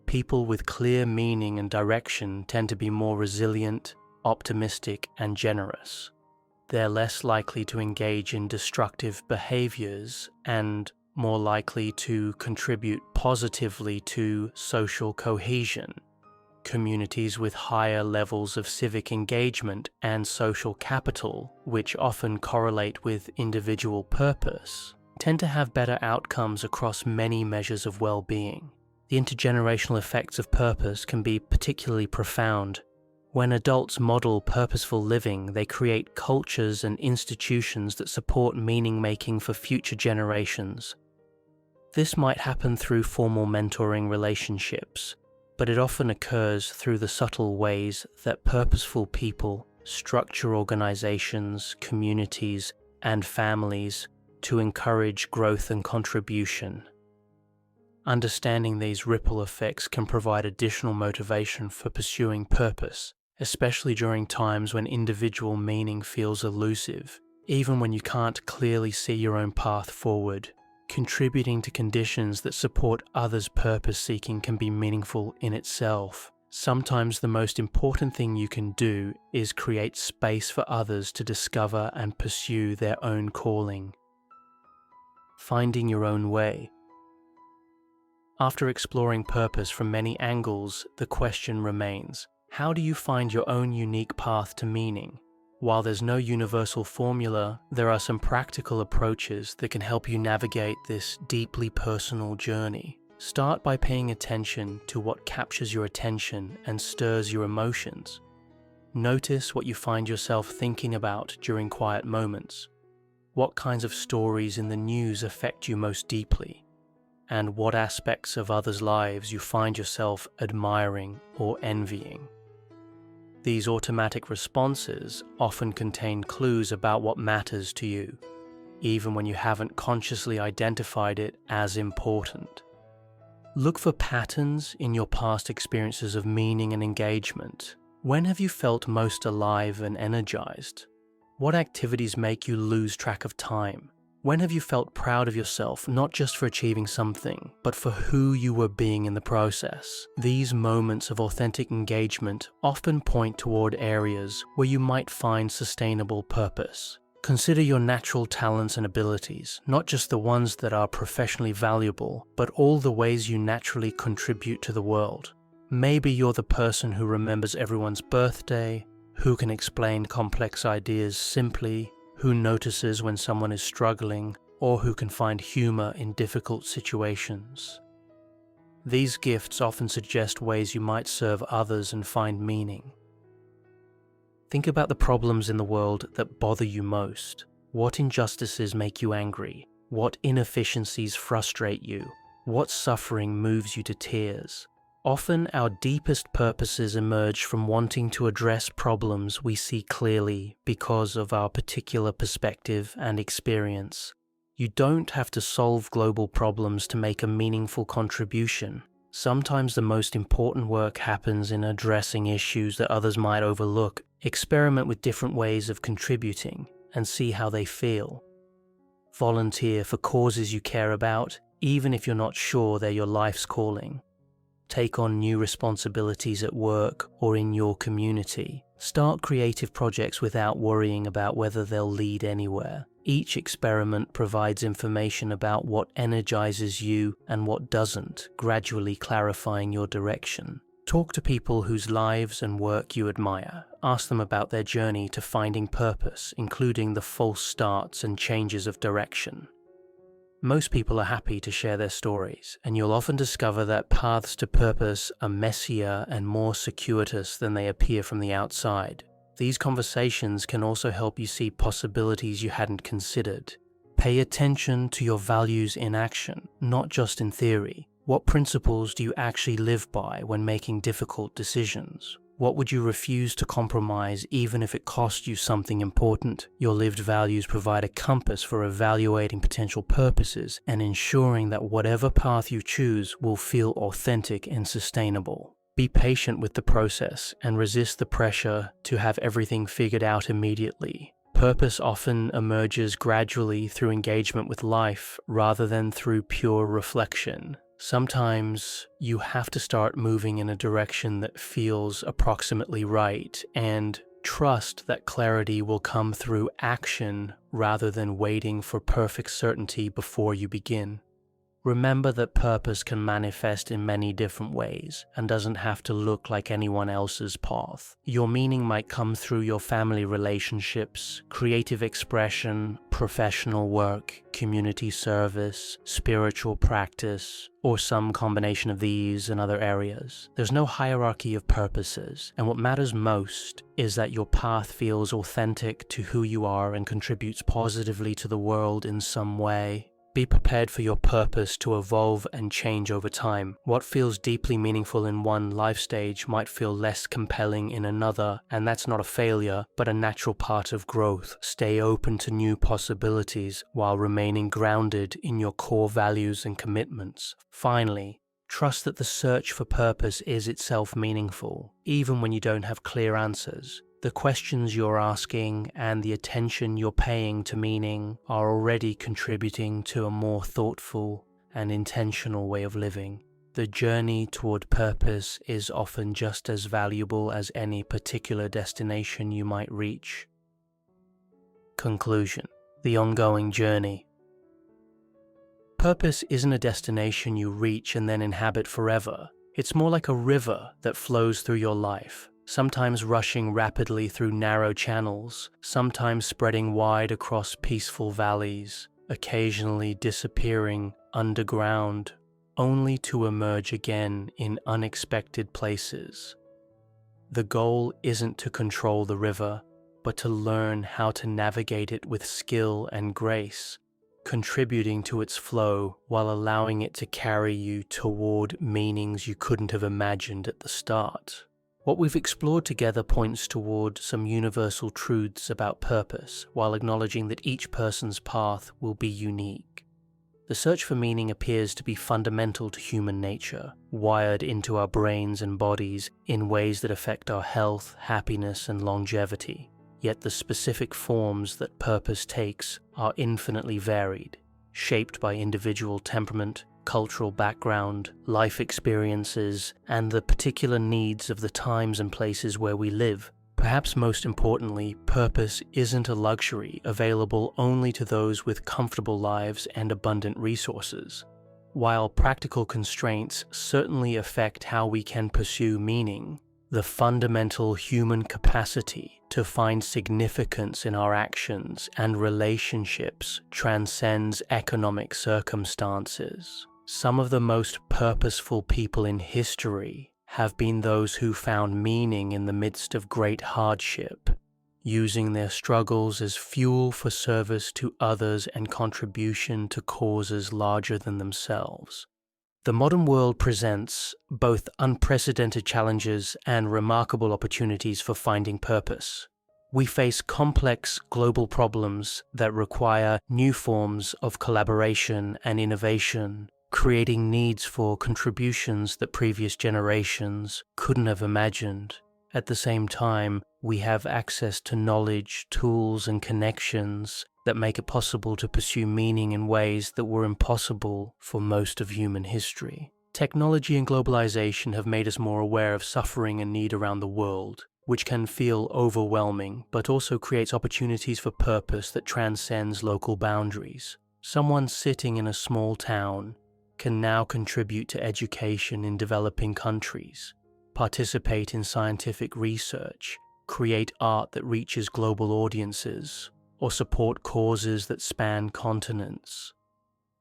People with clear meaning and direction tend to be more resilient, optimistic, and generous. They're less likely to engage in destructive behaviors and more likely to contribute positively to social cohesion. Communities with higher levels of civic engagement and social capital, which often correlate with individual purpose, tend to have better outcomes across many measures of well-being. The intergenerational effects of purpose can be particularly profound. When adults model purposeful living, they create cultures and institutions that support meaning-making for future generations. This might happen through formal mentoring relationships, but it often occurs through the subtle ways that purposeful people structure organizations, communities, and families to encourage growth and contribution. Understanding these ripple effects can provide additional motivation for pursuing purpose, especially during times when individual meaning feels elusive, even when you can't clearly see your own path forward. Contributing to conditions that support others' purpose-seeking can be meaningful in itself. Sometimes the most important thing you can do is create space for others to discover and pursue their own calling. Finding your own way. After exploring purpose from many angles, the question remains, how do you find your own unique path to meaning? While there's no universal formula, there are some practical approaches that can help you navigate this deeply personal journey. Start by paying attention to what captures your attention and stirs your emotions. Notice what you find yourself thinking about during quiet moments. What kinds of stories in the news affect you most deeply? And what aspects of others' lives you find yourself admiring or envying? These automatic responses often contain clues about what matters to you, even when you haven't consciously identified it as important. Look for patterns in your past experiences of meaning and engagement. When have you felt most alive and energized? What activities make you lose track of time? When have you felt proud of yourself, not just for achieving something, but for who you were being in the process? These moments of authentic engagement often point toward areas where you might find sustainable purpose. Consider your natural talents and abilities, not just the ones that are professionally valuable, but all the ways you naturally contribute to the world. Maybe you're the person who remembers everyone's birthday, who can explain complex ideas simply, who notices when someone is struggling, or who can find humor in difficult situations. These gifts often suggest ways you might serve others and find meaning. Think about the problems in the world that bother you most. What injustices make you angry? What inefficiencies frustrate you? What suffering moves you to tears? Often our deepest purposes emerge from wanting to address problems we see clearly because of our particular perspective and experience. You don't have to solve global problems to make a meaningful contribution. Sometimes the most important work happens in addressing issues that others might overlook. Experiment with different ways of contributing and see how they feel. Volunteer for causes you care about, even if you're not sure they're your life's calling. take on new responsibilities at work or in your community. Start creative projects without worrying about whether they'll lead anywhere. Each experiment provides information about what energizes you and what doesn't, gradually clarifying your direction. Talk to people whose lives and work you admire. Ask them about their journey to finding purpose, including the false starts and changes of direction. Most people are happy to share their stories, and you'll often discover that paths to purpose are messier and more circuitous than they appear from the outside. These conversations can also help you see possibilities you hadn't considered. Pay attention to your values in action, not just in theory. What principles do you actually live by when making difficult decisions? What would you refuse to compromise even if it cost you something important? Your lived values provide a compass for evaluating potential purposes and ensuring that whatever path you choose will feel authentic and sustainable. Be patient with the process and resist the pressure to have everything figured out immediately. Purpose often emerges gradually through engagement with life rather than through pure reflection. Sometimes you have to start moving in a direction that feels approximately right and trust that clarity will come through action rather than waiting for perfect certainty before you begin. Remember that purpose can manifest in many different ways and doesn't have to look like anyone else's path. Your meaning might come through your family relationships, creative expression, professional work, community service, spiritual practice, or some combination of these and other areas. There's no hierarchy of purposes, and what matters most is that your path feels authentic to who you are and contributes positively to the world in some way. Be prepared for your purpose to evolve and change over time. What feels deeply meaningful in one life stage might feel less compelling in another, and that's not a failure, but a natural part of growth. Stay open to new possibilities while remaining grounded in your core values and commitments. Finally, trust that the search for purpose is itself meaningful, even when you don't have clear answers. The questions you're asking and the attention you're paying to meaning are already contributing to a more thoughtful and intentional way of living. The journey toward purpose is often just as valuable as any particular destination you might reach. Conclusion: the ongoing journey. Purpose isn't a destination you reach and then inhabit forever. It's more like a river that flows through your life, sometimes rushing rapidly through narrow channels, sometimes spreading wide across peaceful valleys, occasionally disappearing underground, only to emerge again in unexpected places. The goal isn't to control the river, but to learn how to navigate it with skill and grace, contributing to its flow while allowing it to carry you toward meanings you couldn't have imagined at the start. What we've explored together points toward some universal truths about purpose, while acknowledging that each person's path will be unique. The search for meaning appears to be fundamental to human nature, wired into our brains and bodies in ways that affect our health, happiness, and longevity. Yet the specific forms that purpose takes are infinitely varied, shaped by individual temperament, cultural background, life experiences, and the particular needs of the times and places where we live. Perhaps most importantly, purpose isn't a luxury available only to those with comfortable lives and abundant resources. While practical constraints certainly affect how we can pursue meaning, the fundamental human capacity to find significance in our actions and relationships transcends economic circumstances. Some of the most purposeful people in history have been those who found meaning in the midst of great hardship, using their struggles as fuel for service to others and contribution to causes larger than themselves. The modern world presents both unprecedented challenges and remarkable opportunities for finding purpose. We face complex global problems that require new forms of collaboration and innovation, creating needs for contributions that previous generations couldn't have imagined. At the same time, we have access to knowledge, tools, and connections that make it possible to pursue meaning in ways that were impossible for most of human history. Technology and globalization have made us more aware of suffering and need around the world, which can feel overwhelming, but also creates opportunities for purpose that transcends local boundaries. Someone sitting in a small town can now contribute to education in developing countries, participate in scientific research, create art that reaches global audiences, or support causes that span continents.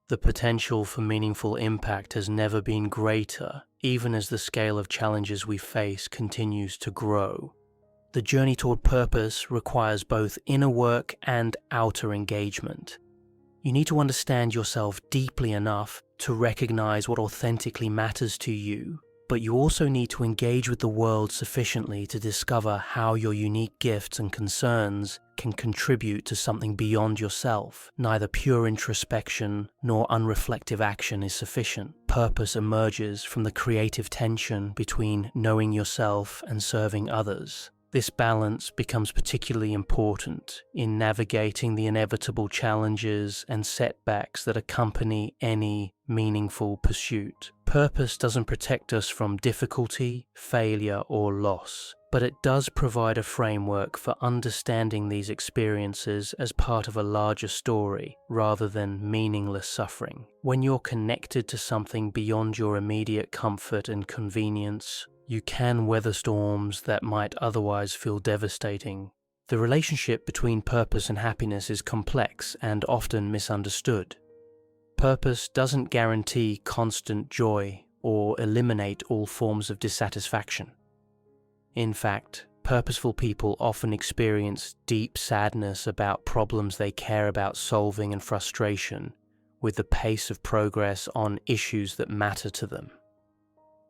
The potential for meaningful impact has never been greater, even as the scale of challenges we face continues to grow. The journey toward purpose requires both inner work and outer engagement. You need to understand yourself deeply enough to recognize what authentically matters to you, but you also need to engage with the world sufficiently to discover how your unique gifts and concerns can contribute to something beyond yourself. Neither pure introspection nor unreflective action is sufficient. Purpose emerges from the creative tension between knowing yourself and serving others. This balance becomes particularly important in navigating the inevitable challenges and setbacks that accompany any meaningful pursuit. Purpose doesn't protect us from difficulty, failure, or loss, but it does provide a framework for understanding these experiences as part of a larger story rather than meaningless suffering. When you're connected to something beyond your immediate comfort and convenience, you can weather storms that might otherwise feel devastating. The relationship between purpose and happiness is complex and often misunderstood. Purpose doesn't guarantee constant joy or eliminate all forms of dissatisfaction. In fact, purposeful people often experience deep sadness about problems they care about solving and frustration with the pace of progress on issues that matter to them.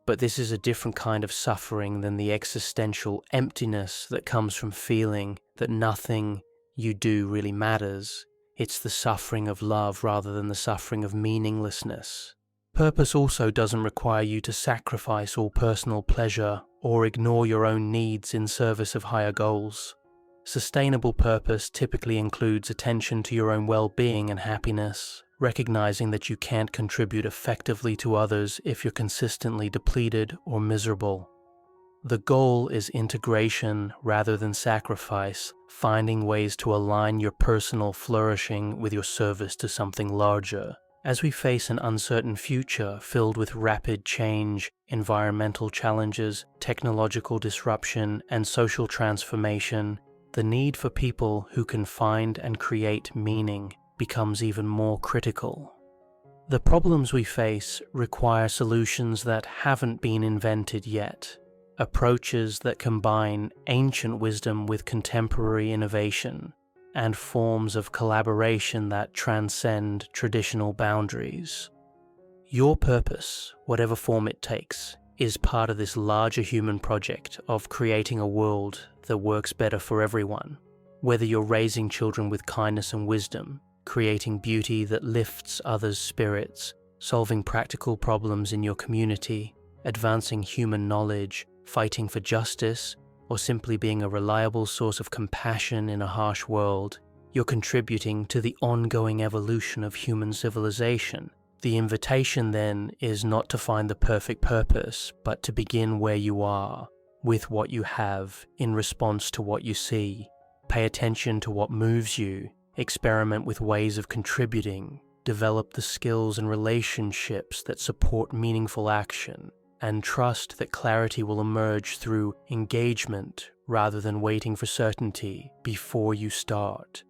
But this is a different kind of suffering than the existential emptiness that comes from feeling that nothing you do really matters. It's the suffering of love rather than the suffering of meaninglessness. Purpose also doesn't require you to sacrifice all personal pleasure or ignore your own needs in service of higher goals. Sustainable purpose typically includes attention to your own well-being and happiness, recognizing that you can't contribute effectively to others if you're consistently depleted or miserable. The goal is integration rather than sacrifice, finding ways to align your personal flourishing with your service to something larger. As we face an uncertain future filled with rapid change, environmental challenges, technological disruption, and social transformation, the need for people who can find and create meaning becomes even more critical. The problems we face require solutions that haven't been invented yet, approaches that combine ancient wisdom with contemporary innovation, and forms of collaboration that transcend traditional boundaries. Your purpose, whatever form it takes, is part of this larger human project of creating a world that works better for everyone. Whether you're raising children with kindness and wisdom, creating beauty that lifts others' spirits, solving practical problems in your community, advancing human knowledge, fighting for justice, or simply being a reliable source of compassion in a harsh world, you're contributing to the ongoing evolution of human civilization. The invitation then is not to find the perfect purpose, but to begin where you are, with what you have, in response to what you see. Pay attention to what moves you, experiment with ways of contributing, develop the skills and relationships that support meaningful action, and trust that clarity will emerge through engagement rather than waiting for certainty before you start.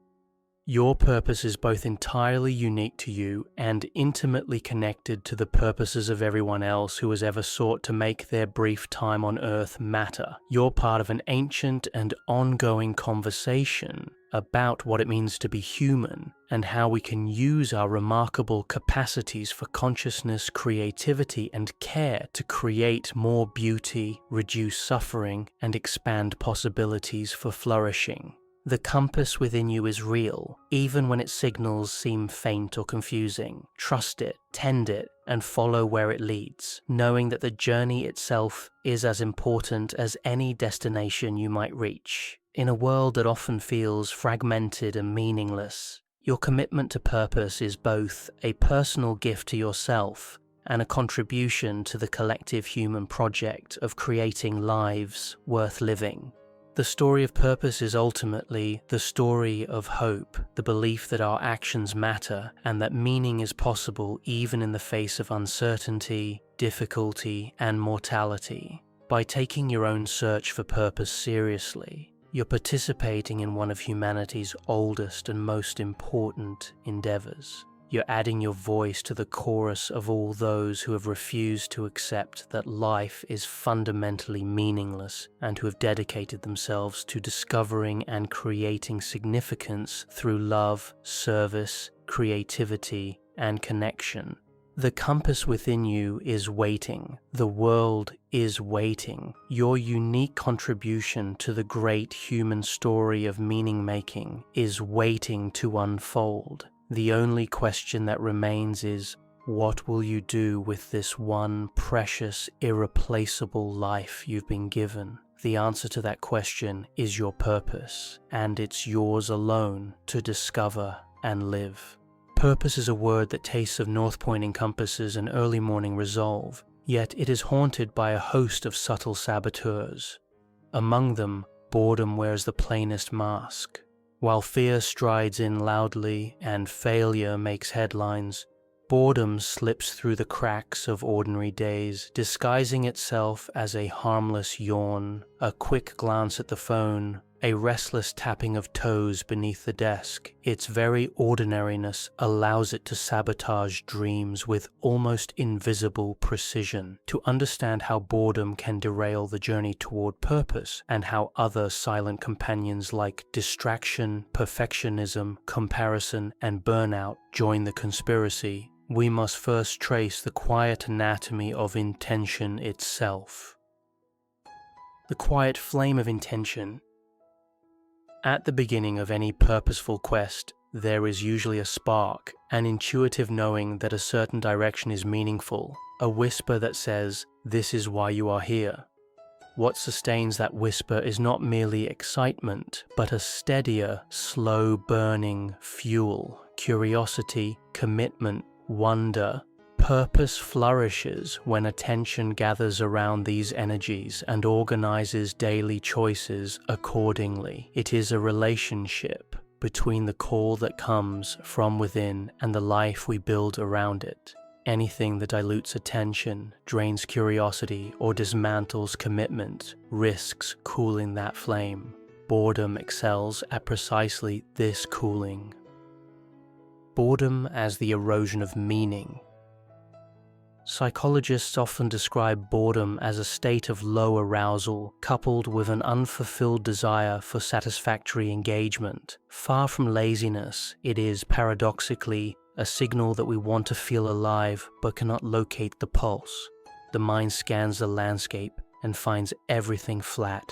Your purpose is both entirely unique to you and intimately connected to the purposes of everyone else who has ever sought to make their brief time on Earth matter. You're part of an ancient and ongoing conversation about what it means to be human and how we can use our remarkable capacities for consciousness, creativity, and care to create more beauty, reduce suffering, and expand possibilities for flourishing. The compass within you is real, even when its signals seem faint or confusing. Trust it, tend it, and follow where it leads, knowing that the journey itself is as important as any destination you might reach. In a world that often feels fragmented and meaningless, your commitment to purpose is both a personal gift to yourself and a contribution to the collective human project of creating lives worth living. The story of purpose is ultimately the story of hope, the belief that our actions matter and that meaning is possible even in the face of uncertainty, difficulty, and mortality. By taking your own search for purpose seriously, you're participating in one of humanity's oldest and most important endeavors. You're adding your voice to the chorus of all those who have refused to accept that life is fundamentally meaningless and who have dedicated themselves to discovering and creating significance through love, service, creativity, and connection. The compass within you is waiting. The world is waiting. Your unique contribution to the great human story of meaning-making is waiting to unfold. The only question that remains is, what will you do with this one precious, irreplaceable life you've been given? The answer to that question is your purpose, and it's yours alone to discover and live. Purpose is a word that tastes of North Point encompasses an early morning resolve, yet it is haunted by a host of subtle saboteurs. Among them, boredom wears the plainest mask. While fear strides in loudly and failure makes headlines, boredom slips through the cracks of ordinary days, disguising itself as a harmless yawn, a quick glance at the phone, a restless tapping of toes beneath the desk. Its very ordinariness allows it to sabotage dreams with almost invisible precision. To understand how boredom can derail the journey toward purpose, and how other silent companions like distraction, perfectionism, comparison, and burnout join the conspiracy, we must first trace the quiet anatomy of intention itself. The quiet flame of intention. At the beginning of any purposeful quest, there is usually a spark, an intuitive knowing that a certain direction is meaningful, a whisper that says, "This is why you are here." What sustains that whisper is not merely excitement, but a steadier, slow-burning fuel, curiosity, commitment, wonder. Purpose flourishes when attention gathers around these energies and organizes daily choices accordingly. It is a relationship between the call that comes from within and the life we build around it. Anything that dilutes attention, drains curiosity, or dismantles commitment risks cooling that flame. Boredom excels at precisely this cooling. Boredom as the erosion of meaning. Psychologists often describe boredom as a state of low arousal coupled with an unfulfilled desire for satisfactory engagement. Far from laziness, it is paradoxically a signal that we want to feel alive but cannot locate the pulse. The mind scans the landscape and finds everything flat.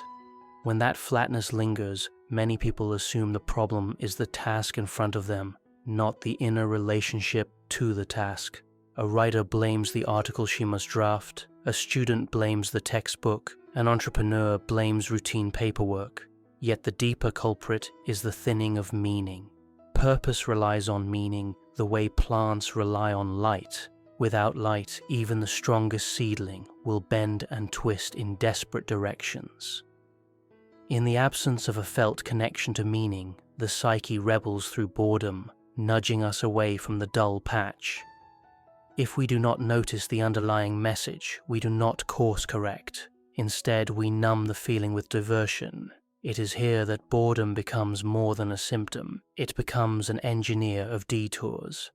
When that flatness lingers, many people assume the problem is the task in front of them, not the inner relationship to the task. A writer blames the article she must draft, a student blames the textbook, an entrepreneur blames routine paperwork. Yet the deeper culprit is the thinning of meaning. Purpose relies on meaning the way plants rely on light. Without light, even the strongest seedling will bend and twist in desperate directions. In the absence of a felt connection to meaning, the psyche rebels through boredom, nudging us away from the dull patch. If we do not notice the underlying message, we do not course correct. Instead, we numb the feeling with diversion. It is here that boredom becomes more than a symptom. It becomes an engineer of detours.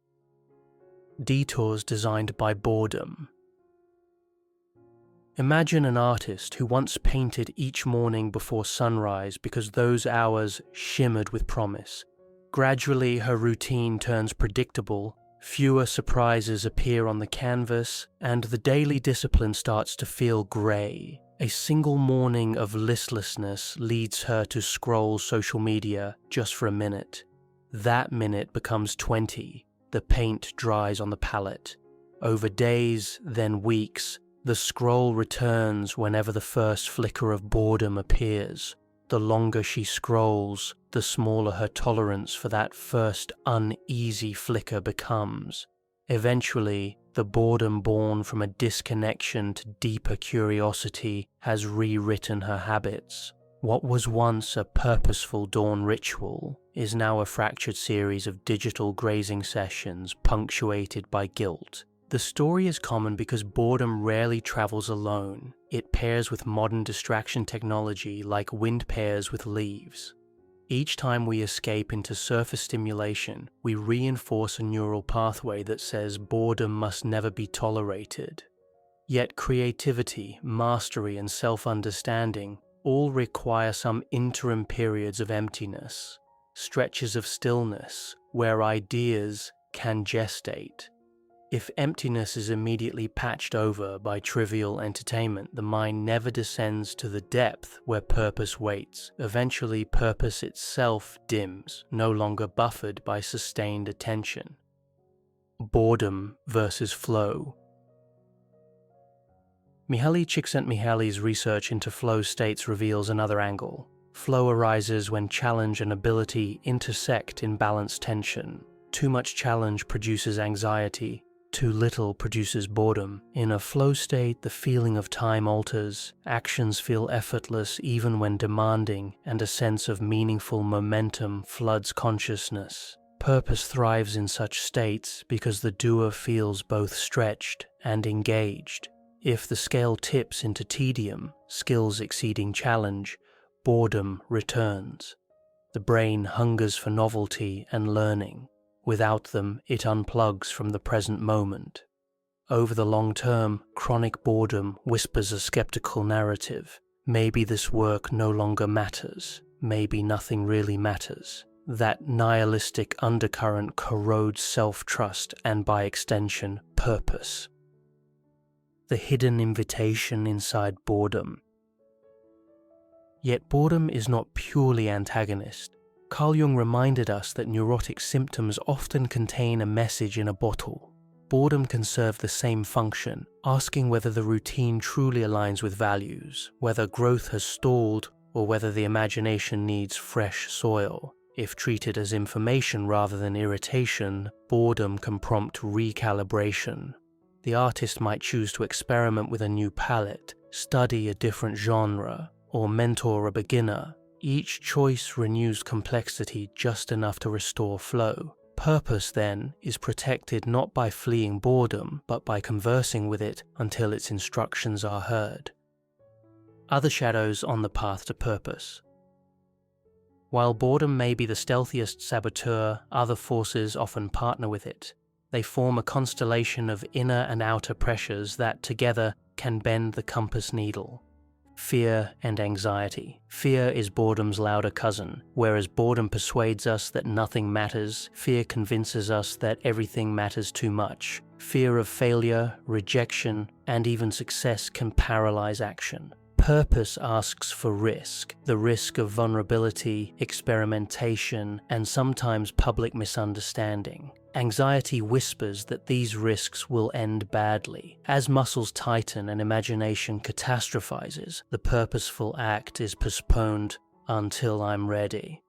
Detours designed by boredom. Imagine an artist who once painted each morning before sunrise because those hours shimmered with promise. Gradually, her routine turns predictable. Fewer surprises appear on the canvas, and the daily discipline starts to feel grey. A single morning of listlessness leads her to scroll social media just for a minute. That minute becomes 20. The paint dries on the palette. Over days, then weeks, the scroll returns whenever the first flicker of boredom appears. The longer she scrolls, the smaller her tolerance for that first uneasy flicker becomes. Eventually, The boredom born from a disconnection to deeper curiosity has rewritten her habits. What was once a purposeful dawn ritual is now a fractured series of digital grazing sessions punctuated by guilt. The story is common because boredom rarely travels alone. It pairs with modern distraction technology like wind pairs with leaves. Each time we escape into surface stimulation, we reinforce a neural pathway that says boredom must never be tolerated. Yet creativity, mastery, and self-understanding all require some interim periods of emptiness, stretches of stillness where ideas can gestate. If emptiness is immediately patched over by trivial entertainment, the mind never descends to the depth where purpose waits. Eventually, purpose itself dims, no longer buffered by sustained attention. Boredom versus flow. Mihaly Csikszentmihalyi's research into flow states reveals another angle. Flow arises when challenge and ability intersect in balanced tension. Too much challenge produces anxiety. Too little produces boredom. In a flow state, the feeling of time alters, actions feel effortless even when demanding, and a sense of meaningful momentum floods consciousness. Purpose thrives in such states because the doer feels both stretched and engaged. If the scale tips into tedium, skills exceeding challenge, boredom returns. The brain hungers for novelty and learning. Without them, it unplugs from the present moment. Over the long term, chronic boredom whispers a skeptical narrative. Maybe this work no longer matters. Maybe nothing really matters. That nihilistic undercurrent corrodes self-trust and, by extension, purpose. The hidden invitation inside boredom. Yet boredom is not purely antagonist. Carl Jung reminded us that neurotic symptoms often contain a message in a bottle. Boredom can serve the same function, asking whether the routine truly aligns with values, whether growth has stalled, or whether the imagination needs fresh soil. If treated as information rather than irritation, boredom can prompt recalibration. The artist might choose to experiment with a new palette, study a different genre, or mentor a beginner. Each choice renews complexity just enough to restore flow. Purpose, then, is protected not by fleeing boredom, but by conversing with it until its instructions are heard. Other shadows on the path to purpose. While boredom may be the stealthiest saboteur, other forces often partner with it. They form a constellation of inner and outer pressures that, together, can bend the compass needle. Fear and anxiety. Fear is boredom's louder cousin. Whereas boredom persuades us that nothing matters, fear convinces us that everything matters too much. Fear of failure, rejection, and even success can paralyze action. Purpose asks for risk, the risk of vulnerability, experimentation, and sometimes public misunderstanding. Anxiety whispers that these risks will end badly. As muscles tighten and imagination catastrophizes, the purposeful act is postponed until I'm ready.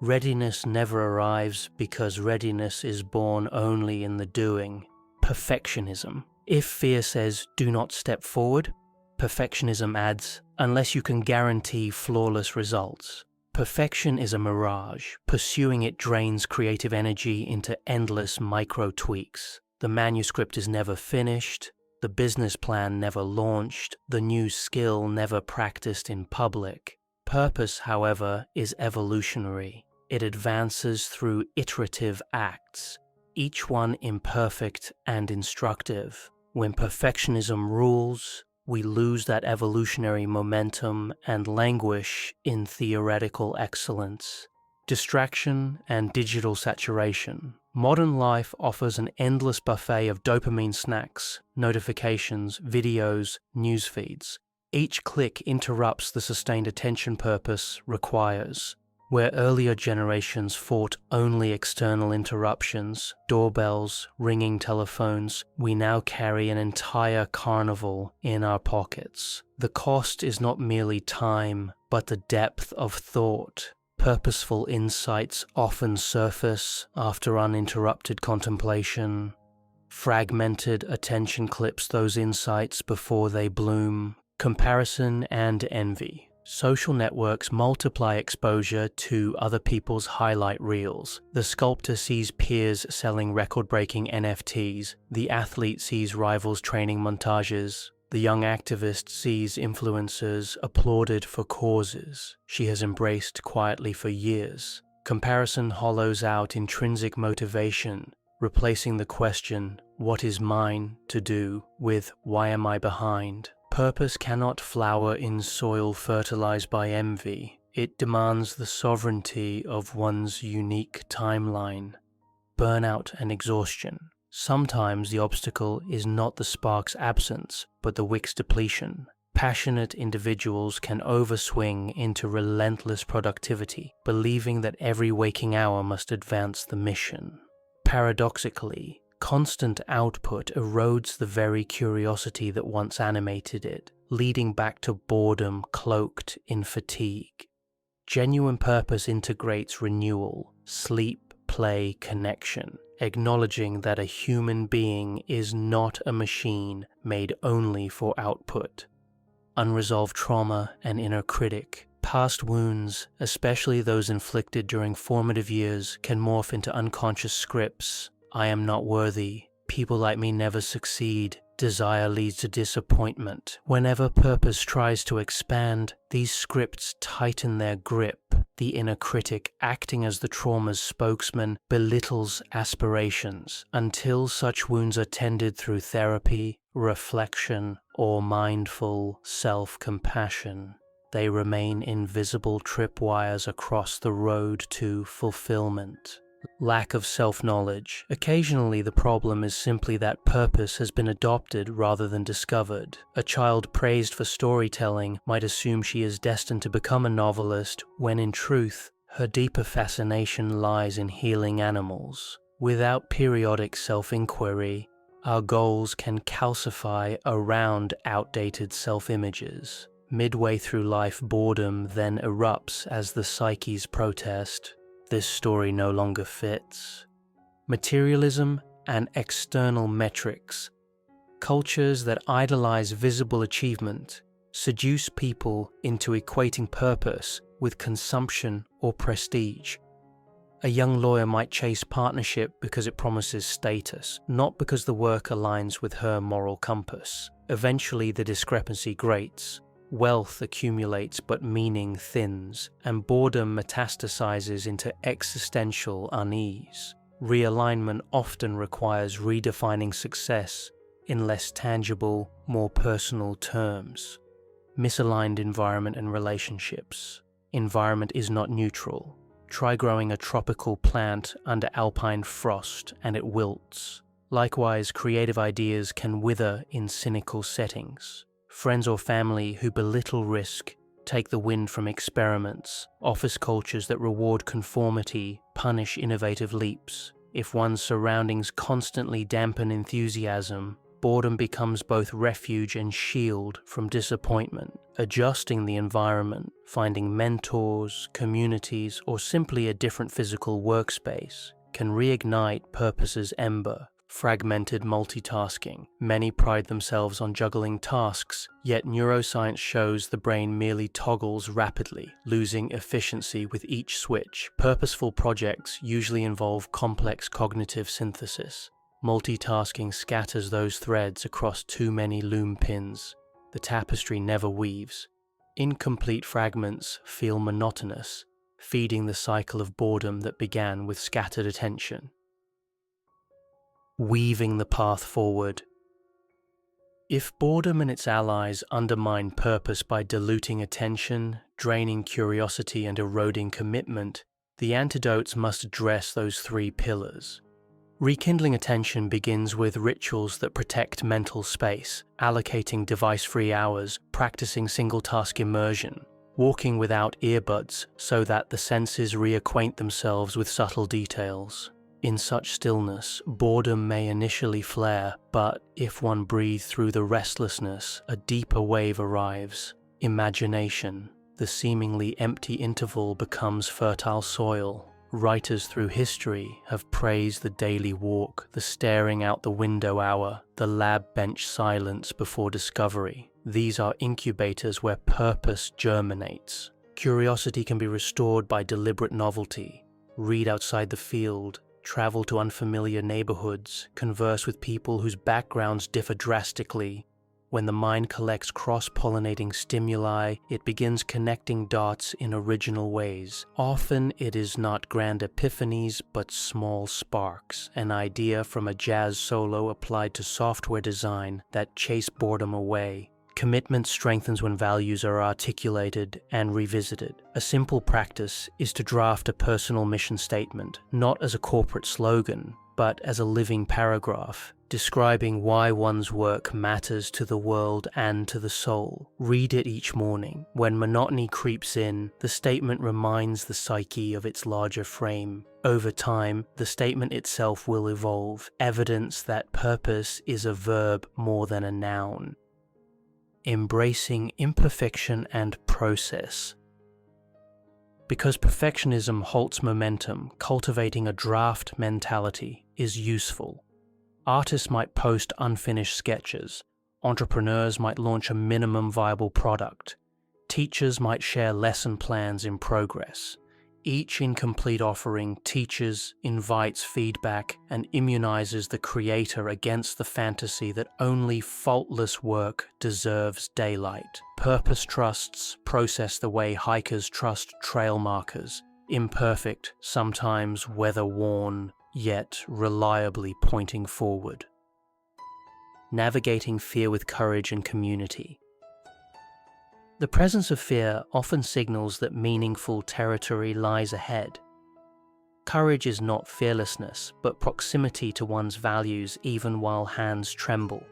Readiness never arrives because readiness is born only in the doing. Perfectionism. If fear says, "do not step forward," perfectionism adds, "unless you can guarantee flawless results." Perfection is a mirage. Pursuing it drains creative energy into endless micro-tweaks. The manuscript is never finished, the business plan never launched, the new skill never practiced in public. Purpose, however, is evolutionary. It advances through iterative acts, each one imperfect and instructive. When perfectionism rules, we lose that evolutionary momentum and languish in theoretical excellence. Distraction and digital saturation. Modern life offers an endless buffet of dopamine snacks, notifications, videos, news feeds. Each click interrupts the sustained attention purpose requires. Where earlier generations fought only external interruptions, doorbells, ringing telephones, we now carry an entire carnival in our pockets. The cost is not merely time, but the depth of thought. Purposeful insights often surface after uninterrupted contemplation. Fragmented attention clips those insights before they bloom. Comparison and envy. Social networks multiply exposure to other people's highlight reels. The sculptor sees peers selling record-breaking NFTs. The athlete sees rivals' training montages. The young activist sees influencers applauded for causes she has embraced quietly for years. Comparison hollows out intrinsic motivation, replacing the question, "What is mine to do?" with "Why am I behind?" Purpose cannot flower in soil fertilized by envy. It demands the sovereignty of one's unique timeline. Burnout and exhaustion. Sometimes the obstacle is not the spark's absence, but the wick's depletion. Passionate individuals can overswing into relentless productivity, believing that every waking hour must advance the mission. Paradoxically, constant output erodes the very curiosity that once animated it, leading back to boredom cloaked in fatigue. Genuine purpose integrates renewal, sleep, play, connection, acknowledging that a human being is not a machine made only for output. Unresolved trauma and inner critic. Past wounds, especially those inflicted during formative years, can morph into unconscious scripts. I am not worthy. People like me never succeed. Desire leads to disappointment. Whenever purpose tries to expand, these scripts tighten their grip. The inner critic, acting as the trauma's spokesman, belittles aspirations until such wounds are tended through therapy, reflection, or mindful self-compassion. They remain invisible tripwires across the road to fulfillment. Lack of self-knowledge. Occasionally the problem is simply that purpose has been adopted rather than discovered. A child praised for storytelling might assume she is destined to become a novelist, when in truth, her deeper fascination lies in healing animals. Without periodic self-inquiry, our goals can calcify around outdated self-images. Midway through life, boredom then erupts as the psyche's protest. This story no longer fits. Materialism and external metrics. Cultures that idolize visible achievement seduce people into equating purpose with consumption or prestige. A young lawyer might chase partnership because it promises status, not because the work aligns with her moral compass. Eventually, the discrepancy grates. Wealth accumulates but meaning thins, and boredom metastasizes into existential unease. Realignment often requires redefining success in less tangible, more personal terms. Misaligned environment and relationships. Environment is not neutral. Try growing a tropical plant under alpine frost and it wilts. Likewise, creative ideas can wither in cynical settings. Friends or family who belittle risk take the wind from experiments. Office cultures that reward conformity punish innovative leaps. If one's surroundings constantly dampen enthusiasm, boredom becomes both refuge and shield from disappointment. Adjusting the environment, finding mentors, communities, or simply a different physical workspace can reignite purpose's ember. Fragmented multitasking. Many pride themselves on juggling tasks, yet neuroscience shows the brain merely toggles rapidly, losing efficiency with each switch. Purposeful projects usually involve complex cognitive synthesis. Multitasking scatters those threads across too many loom pins. The tapestry never weaves. Incomplete fragments feel monotonous, feeding the cycle of boredom that began with scattered attention. Weaving the path forward. If boredom and its allies undermine purpose by diluting attention, draining curiosity, and eroding commitment, the antidotes must address those three pillars. Rekindling attention begins with rituals that protect mental space, allocating device-free hours, practicing single-task immersion, walking without earbuds so that the senses reacquaint themselves with subtle details. In such stillness, boredom may initially flare, but if one breathes through the restlessness, a deeper wave arrives. Imagination. The seemingly empty interval becomes fertile soil. writers through history have praised the daily walk, the staring out the window hour, the lab bench silence before discovery. These are incubators where purpose germinates. Curiosity can be restored by deliberate novelty. Read outside the field, travel to unfamiliar neighborhoods, converse with people whose backgrounds differ drastically. When the mind collects cross-pollinating stimuli, it begins connecting dots in original ways. Often it is not grand epiphanies, but small sparks, an idea from a jazz solo applied to software design that chase boredom away. Commitment strengthens when values are articulated and revisited. A simple practice is to draft a personal mission statement, not as a corporate slogan, but as a living paragraph, describing why one's work matters to the world and to the soul. Read it each morning. When monotony creeps in, the statement reminds the psyche of its larger frame. Over time, the statement itself will evolve, evidence that purpose is a verb more than a noun. Embracing imperfection and process. Because perfectionism halts momentum, cultivating a draft mentality is useful. Artists might post unfinished sketches. Entrepreneurs might launch a minimum viable product. Teachers might share lesson plans in progress. Each incomplete offering teaches, invites feedback, and immunizes the creator against the fantasy that only faultless work deserves daylight. Purpose trusts process the way hikers trust trail markers, imperfect, sometimes weather-worn, yet reliably pointing forward. Navigating fear with courage and community. The presence of fear often signals that meaningful territory lies ahead. Courage is not fearlessness, but proximity to one's values even while hands tremble.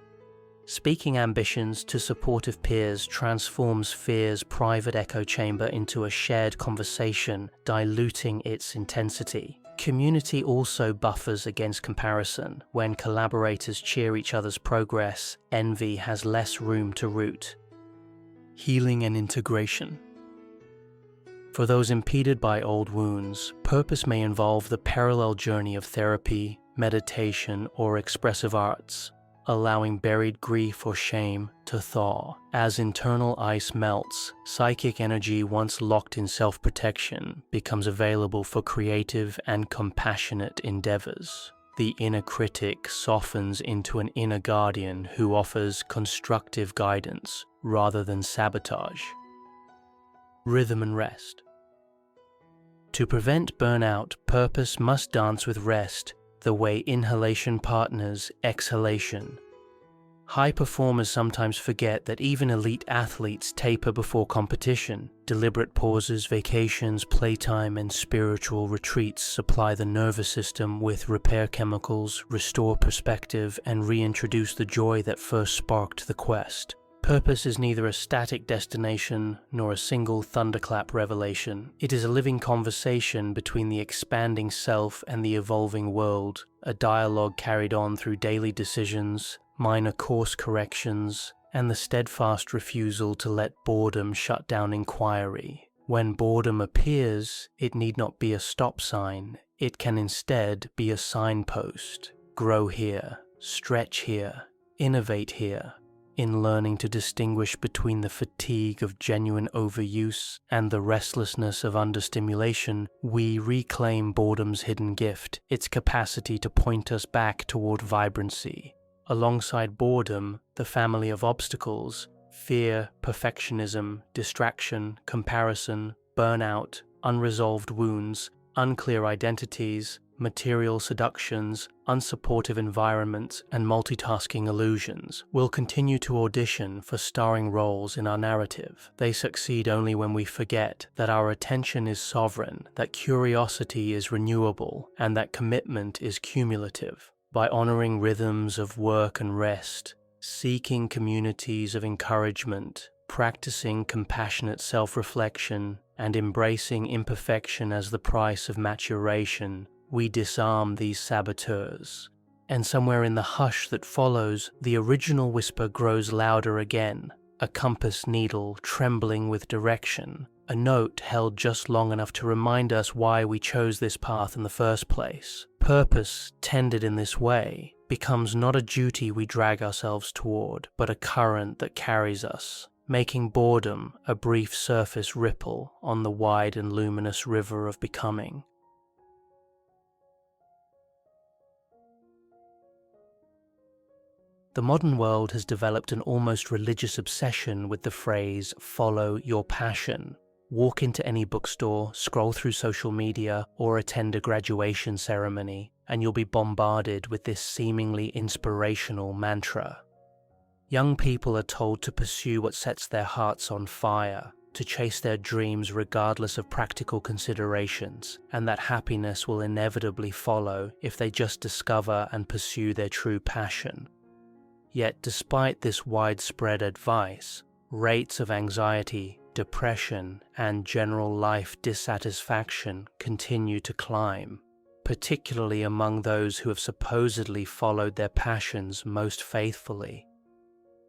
Speaking ambitions to supportive peers transforms fear's private echo chamber into a shared conversation, diluting its intensity. Community also buffers against comparison. When collaborators cheer each other's progress, envy has less room to root. Healing and integration. For those impeded by old wounds, purpose may involve the parallel journey of therapy, meditation, or expressive arts, allowing buried grief or shame to thaw. As internal ice melts, psychic energy once locked in self-protection becomes available for creative and compassionate endeavors. The inner critic softens into an inner guardian who offers constructive guidance rather than sabotage. Rhythm and rest. To prevent burnout, purpose must dance with rest, the way inhalation partners exhalation. High performers sometimes forget that even elite athletes taper before competition. Deliberate pauses, vacations, playtime, and spiritual retreats supply the nervous system with repair chemicals, restore perspective, and reintroduce the joy that first sparked the quest. Purpose is neither a static destination nor a single thunderclap revelation. It is a living conversation between the expanding self and the evolving world, a dialogue carried on through daily decisions, minor course corrections, and the steadfast refusal to let boredom shut down inquiry. When boredom appears, it need not be a stop sign. It can instead be a signpost. Grow here, stretch here, innovate here. In learning to distinguish between the fatigue of genuine overuse and the restlessness of understimulation, we reclaim boredom's hidden gift, its capacity to point us back toward vibrancy. Alongside boredom, the family of obstacles, fear, perfectionism, distraction, comparison, burnout, unresolved wounds, unclear identities, material seductions, unsupportive environments, and multitasking illusions will continue to audition for starring roles in our narrative. They succeed only when we forget that our attention is sovereign, that curiosity is renewable, and that commitment is cumulative. By honoring rhythms of work and rest, seeking communities of encouragement, practicing compassionate self-reflection, and embracing imperfection as the price of maturation, we disarm these saboteurs. And somewhere in the hush that follows, the original whisper grows louder again, a compass needle trembling with direction, a note held just long enough to remind us why we chose this path in the first place. Purpose, tended in this way, becomes not a duty we drag ourselves toward, but a current that carries us, making boredom a brief surface ripple on the wide and luminous river of becoming. The modern world has developed an almost religious obsession with the phrase, "follow your passion." Walk into any bookstore, scroll through social media, or attend a graduation ceremony, and you'll be bombarded with this seemingly inspirational mantra. Young people are told to pursue what sets their hearts on fire, to chase their dreams regardless of practical considerations, and that happiness will inevitably follow if they just discover and pursue their true passion. Yet despite this widespread advice, rates of anxiety, depression, and general life dissatisfaction continue to climb, particularly among those who have supposedly followed their passions most faithfully.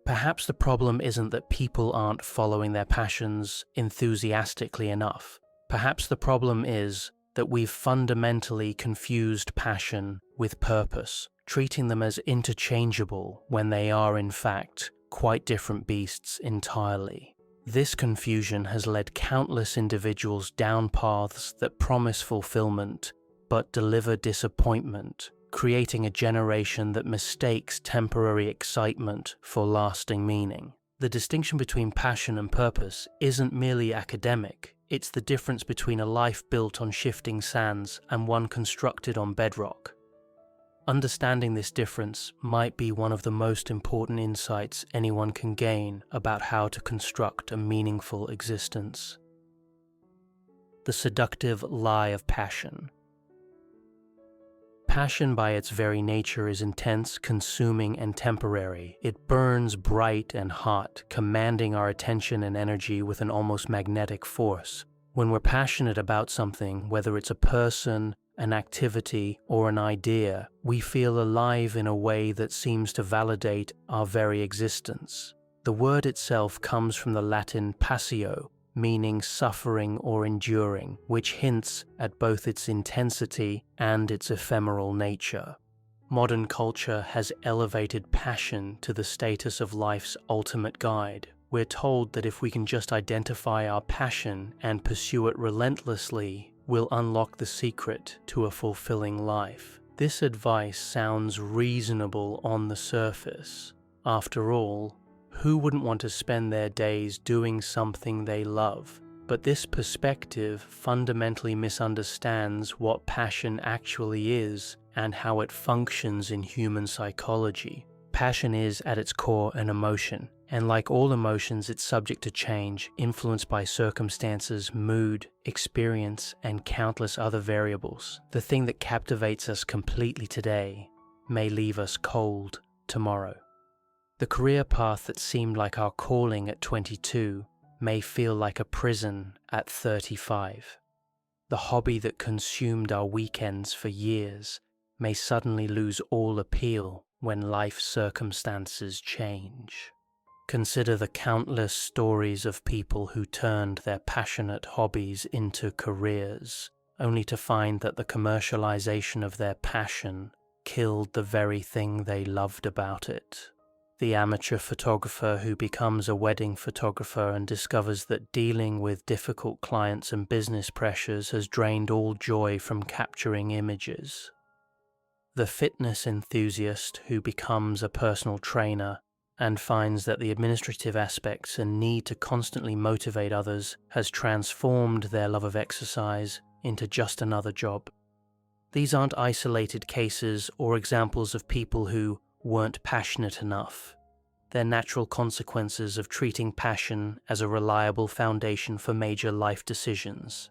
Perhaps the problem isn't that people aren't following their passions enthusiastically enough. Perhaps the problem is that we've fundamentally confused passion with purpose, treating them as interchangeable when they are, in fact, quite different beasts entirely. This confusion has led countless individuals down paths that promise fulfillment but deliver disappointment, creating a generation that mistakes temporary excitement for lasting meaning. The distinction between passion and purpose isn't merely academic, it's the difference between a life built on shifting sands and one constructed on bedrock. Understanding this difference might be one of the most important insights anyone can gain about how to construct a meaningful existence. The seductive lie of passion. Passion by its very nature is intense, consuming, and temporary. It burns bright and hot, commanding our attention and energy with an almost magnetic force. When we're passionate about something, whether it's a person, an activity, or an idea, we feel alive in a way that seems to validate our very existence. The word itself comes from the Latin passio, meaning suffering or enduring, which hints at both its intensity and its ephemeral nature. Modern culture has elevated passion to the status of life's ultimate guide. We're told that if we can just identify our passion and pursue it relentlessly, we'll unlock the secret to a fulfilling life. This advice sounds reasonable on the surface. After all, who wouldn't want to spend their days doing something they love? But this perspective fundamentally misunderstands what passion actually is and how it functions in human psychology. Passion is, at its core, an emotion, and like all emotions, it's subject to change, influenced by circumstances, mood, experience, and countless other variables. The thing that captivates us completely today may leave us cold tomorrow. The career path that seemed like our calling at 22 may feel like a prison at 35. The hobby that consumed our weekends for years may suddenly lose all appeal when life circumstances change. Consider the countless stories of people who turned their passionate hobbies into careers, only to find that the commercialization of their passion killed the very thing they loved about it. The amateur photographer who becomes a wedding photographer and discovers that dealing with difficult clients and business pressures has drained all joy from capturing images. The fitness enthusiast who becomes a personal trainer and finds that the administrative aspects and need to constantly motivate others has transformed their love of exercise into just another job. These aren't isolated cases or examples of people who weren't passionate enough. They're natural consequences of treating passion as a reliable foundation for major life decisions.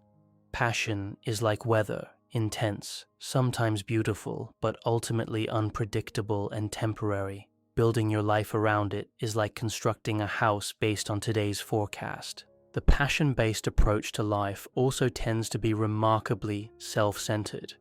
Passion is like weather, intense, sometimes beautiful, but ultimately unpredictable and temporary. Building your life around it is like constructing a house based on today's forecast. The passion-based approach to life also tends to be remarkably self-centered.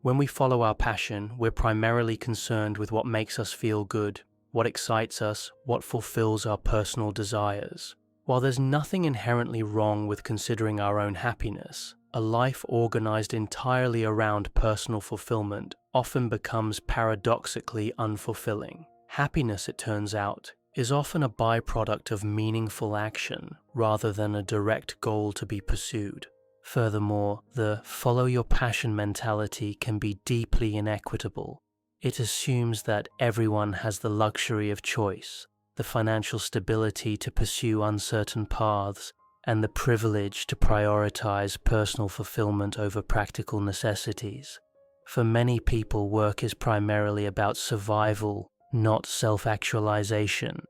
When we follow our passion, we're primarily concerned with what makes us feel good, what excites us, what fulfills our personal desires. While there's nothing inherently wrong with considering our own happiness, a life organized entirely around personal fulfillment often becomes paradoxically unfulfilling. Happiness, it turns out, is often a byproduct of meaningful action rather than a direct goal to be pursued. Furthermore, the follow your passion mentality can be deeply inequitable. It assumes that everyone has the luxury of choice, the financial stability to pursue uncertain paths, and the privilege to prioritize personal fulfillment over practical necessities. For many people, work is primarily about survival, not self-actualization.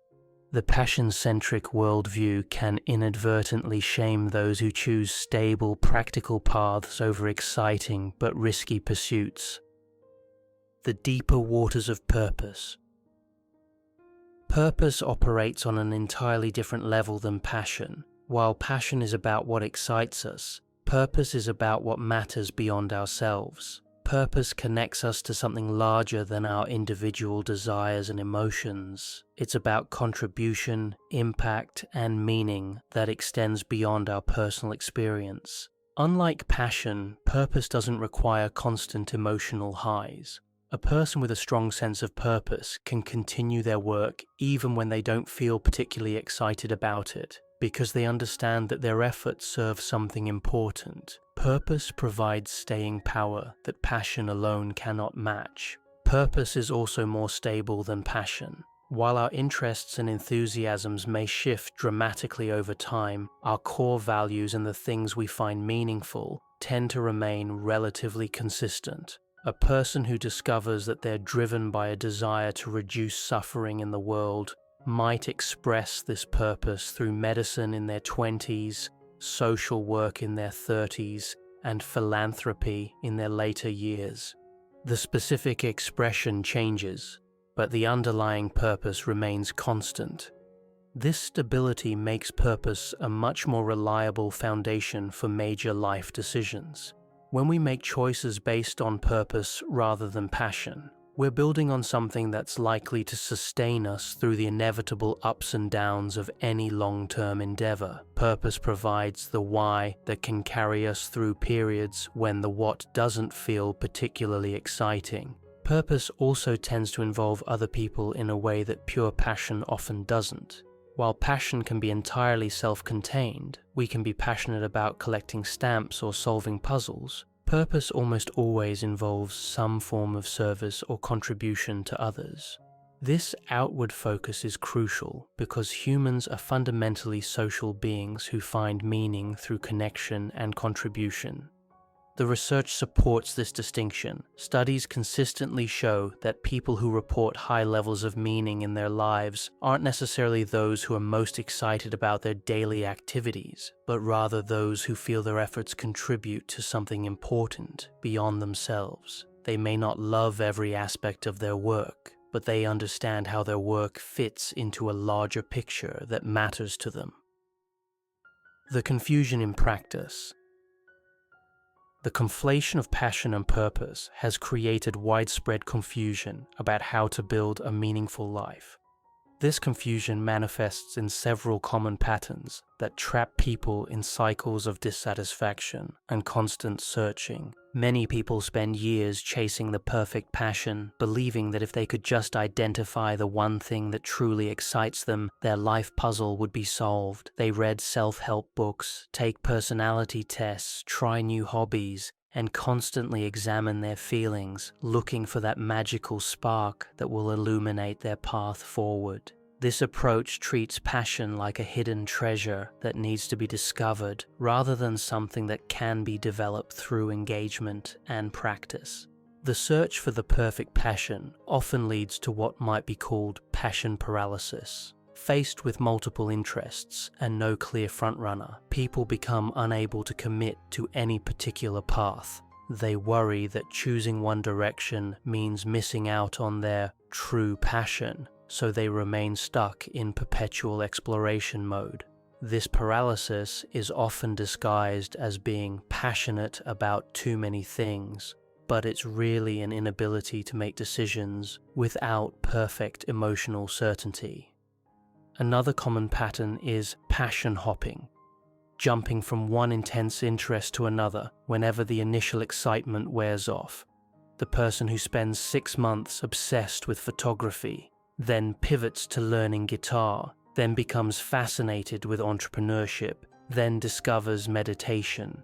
The passion-centric worldview can inadvertently shame those who choose stable, practical paths over exciting but risky pursuits. The deeper waters of purpose. Purpose operates on an entirely different level than passion. While passion is about what excites us, purpose is about what matters beyond ourselves. Purpose connects us to something larger than our individual desires and emotions. It's about contribution, impact, and meaning that extends beyond our personal experience. Unlike passion, purpose doesn't require constant emotional highs. A person with a strong sense of purpose can continue their work even when they don't feel particularly excited about it, because they understand that their efforts serve something important. Purpose provides staying power that passion alone cannot match. Purpose is also more stable than passion. While our interests and enthusiasms may shift dramatically over time, our core values and the things we find meaningful tend to remain relatively consistent. A person who discovers that they're driven by a desire to reduce suffering in the world might express this purpose through medicine in their 20s, social work in their 30s, and philanthropy in their later years. The specific expression changes, but the underlying purpose remains constant. This stability makes purpose a much more reliable foundation for major life decisions. When we make choices based on purpose rather than passion, we're building on something that's likely to sustain us through the inevitable ups and downs of any long-term endeavor. Purpose provides the why that can carry us through periods when the what doesn't feel particularly exciting. Purpose also tends to involve other people in a way that pure passion often doesn't. While passion can be entirely self-contained, we can be passionate about collecting stamps or solving puzzles. Purpose almost always involves some form of service or contribution to others. This outward focus is crucial because humans are fundamentally social beings who find meaning through connection and contribution. The research supports this distinction. Studies consistently show that people who report high levels of meaning in their lives aren't necessarily those who are most excited about their daily activities, but rather those who feel their efforts contribute to something important beyond themselves. They may not love every aspect of their work, but they understand how their work fits into a larger picture that matters to them. The confusion in practice. The conflation of passion and purpose has created widespread confusion about how to build a meaningful life. This confusion manifests in several common patterns that trap people in cycles of dissatisfaction and constant searching. Many people spend years chasing the perfect passion, believing that if they could just identify the one thing that truly excites them, their life puzzle would be solved. They read self-help books, take personality tests, try new hobbies, and constantly examine their feelings, looking for that magical spark that will illuminate their path forward. This approach treats passion like a hidden treasure that needs to be discovered, rather than something that can be developed through engagement and practice. The search for the perfect passion often leads to what might be called passion paralysis. Faced with multiple interests and no clear frontrunner, people become unable to commit to any particular path. They worry that choosing one direction means missing out on their true passion, so they remain stuck in perpetual exploration mode. This paralysis is often disguised as being passionate about too many things, but it's really an inability to make decisions without perfect emotional certainty. Another common pattern is passion hopping, jumping from one intense interest to another whenever the initial excitement wears off. The person who spends 6 months obsessed with photography, then pivots to learning guitar, then becomes fascinated with entrepreneurship, then discovers meditation.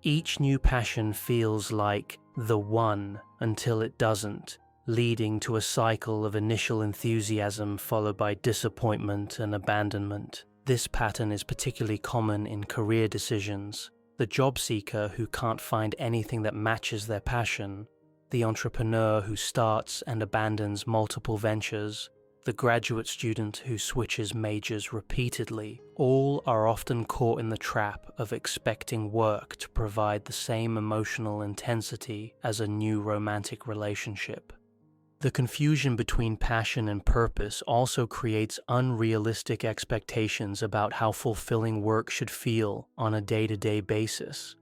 Each new passion feels like the one until it doesn't, leading to a cycle of initial enthusiasm followed by disappointment and abandonment. This pattern is particularly common in career decisions. The job seeker who can't find anything that matches their passion, the entrepreneur who starts and abandons multiple ventures, the graduate student who switches majors repeatedly, all are often caught in the trap of expecting work to provide the same emotional intensity as a new romantic relationship. The confusion between passion and purpose also creates unrealistic expectations about how fulfilling work should feel on a day-to-day basis.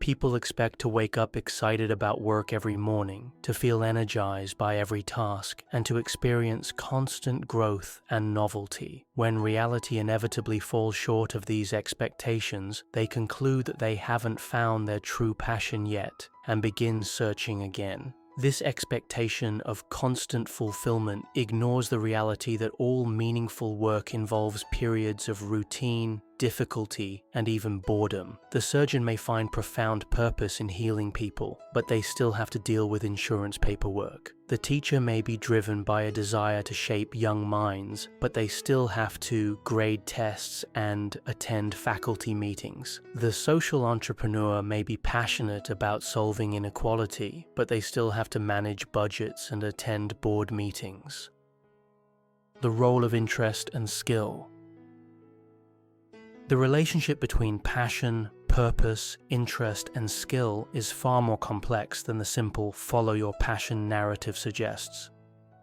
People expect to wake up excited about work every morning, to feel energized by every task, and to experience constant growth and novelty. When reality inevitably falls short of these expectations, they conclude that they haven't found their true passion yet and begin searching again. This expectation of constant fulfillment ignores the reality that all meaningful work involves periods of routine, difficulty, and even boredom. The surgeon may find profound purpose in healing people, but they still have to deal with insurance paperwork. The teacher may be driven by a desire to shape young minds, but they still have to grade tests and attend faculty meetings. The social entrepreneur may be passionate about solving inequality, but they still have to manage budgets and attend board meetings. The role of interest and skill. The relationship between passion, purpose, interest, and skill is far more complex than the simple follow your passion narrative suggests.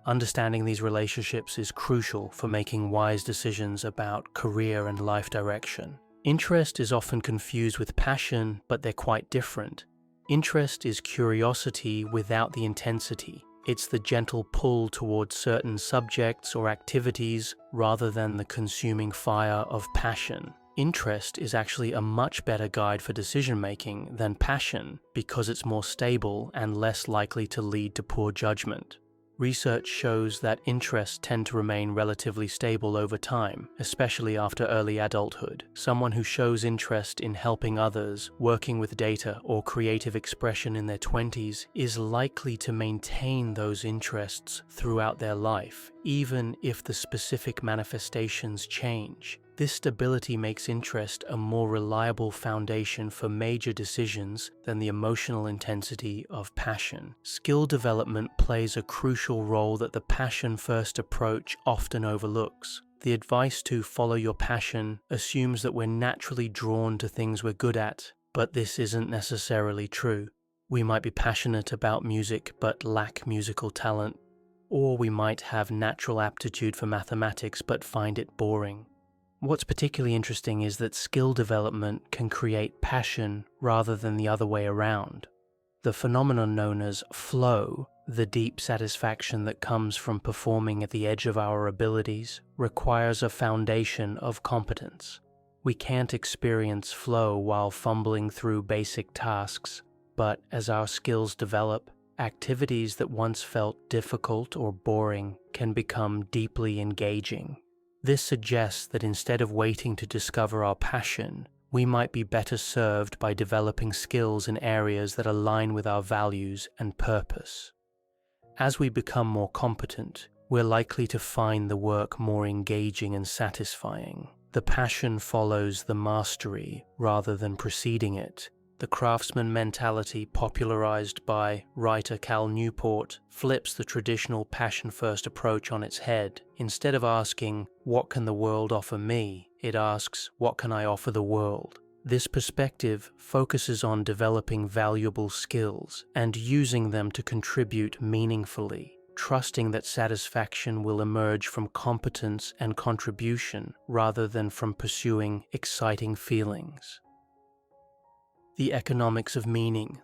Understanding these relationships is crucial for making wise decisions about career and life direction. Interest is often confused with passion, but they're quite different. Interest is curiosity without the intensity. It's the gentle pull towards certain subjects or activities rather than the consuming fire of passion. Interest is actually a much better guide for decision-making than passion because it's more stable and less likely to lead to poor judgment. Research shows that interests tend to remain relatively stable over time, especially after early adulthood. Someone who shows interest in helping others, working with data, or creative expression in their 20s is likely to maintain those interests throughout their life, even if the specific manifestations change. This stability makes interest a more reliable foundation for major decisions than the emotional intensity of passion. Skill development plays a crucial role that the passion-first approach often overlooks. The advice to follow your passion assumes that we're naturally drawn to things we're good at, but this isn't necessarily true. We might be passionate about music but lack musical talent, or we might have natural aptitude for mathematics but find it boring. What's particularly interesting is that skill development can create passion rather than the other way around. The phenomenon known as flow, the deep satisfaction that comes from performing at the edge of our abilities, requires a foundation of competence. We can't experience flow while fumbling through basic tasks, but as our skills develop, activities that once felt difficult or boring can become deeply engaging. This suggests that instead of waiting to discover our passion, we might be better served by developing skills in areas that align with our values and purpose. As we become more competent, we're likely to find the work more engaging and satisfying. The passion follows the mastery rather than preceding it. The craftsman mentality popularized by writer Cal Newport flips the traditional passion-first approach on its head. Instead of asking, "What can the world offer me?" it asks, "What can I offer the world?" This perspective focuses on developing valuable skills and using them to contribute meaningfully, trusting that satisfaction will emerge from competence and contribution rather than from pursuing exciting feelings. The economics of meaning.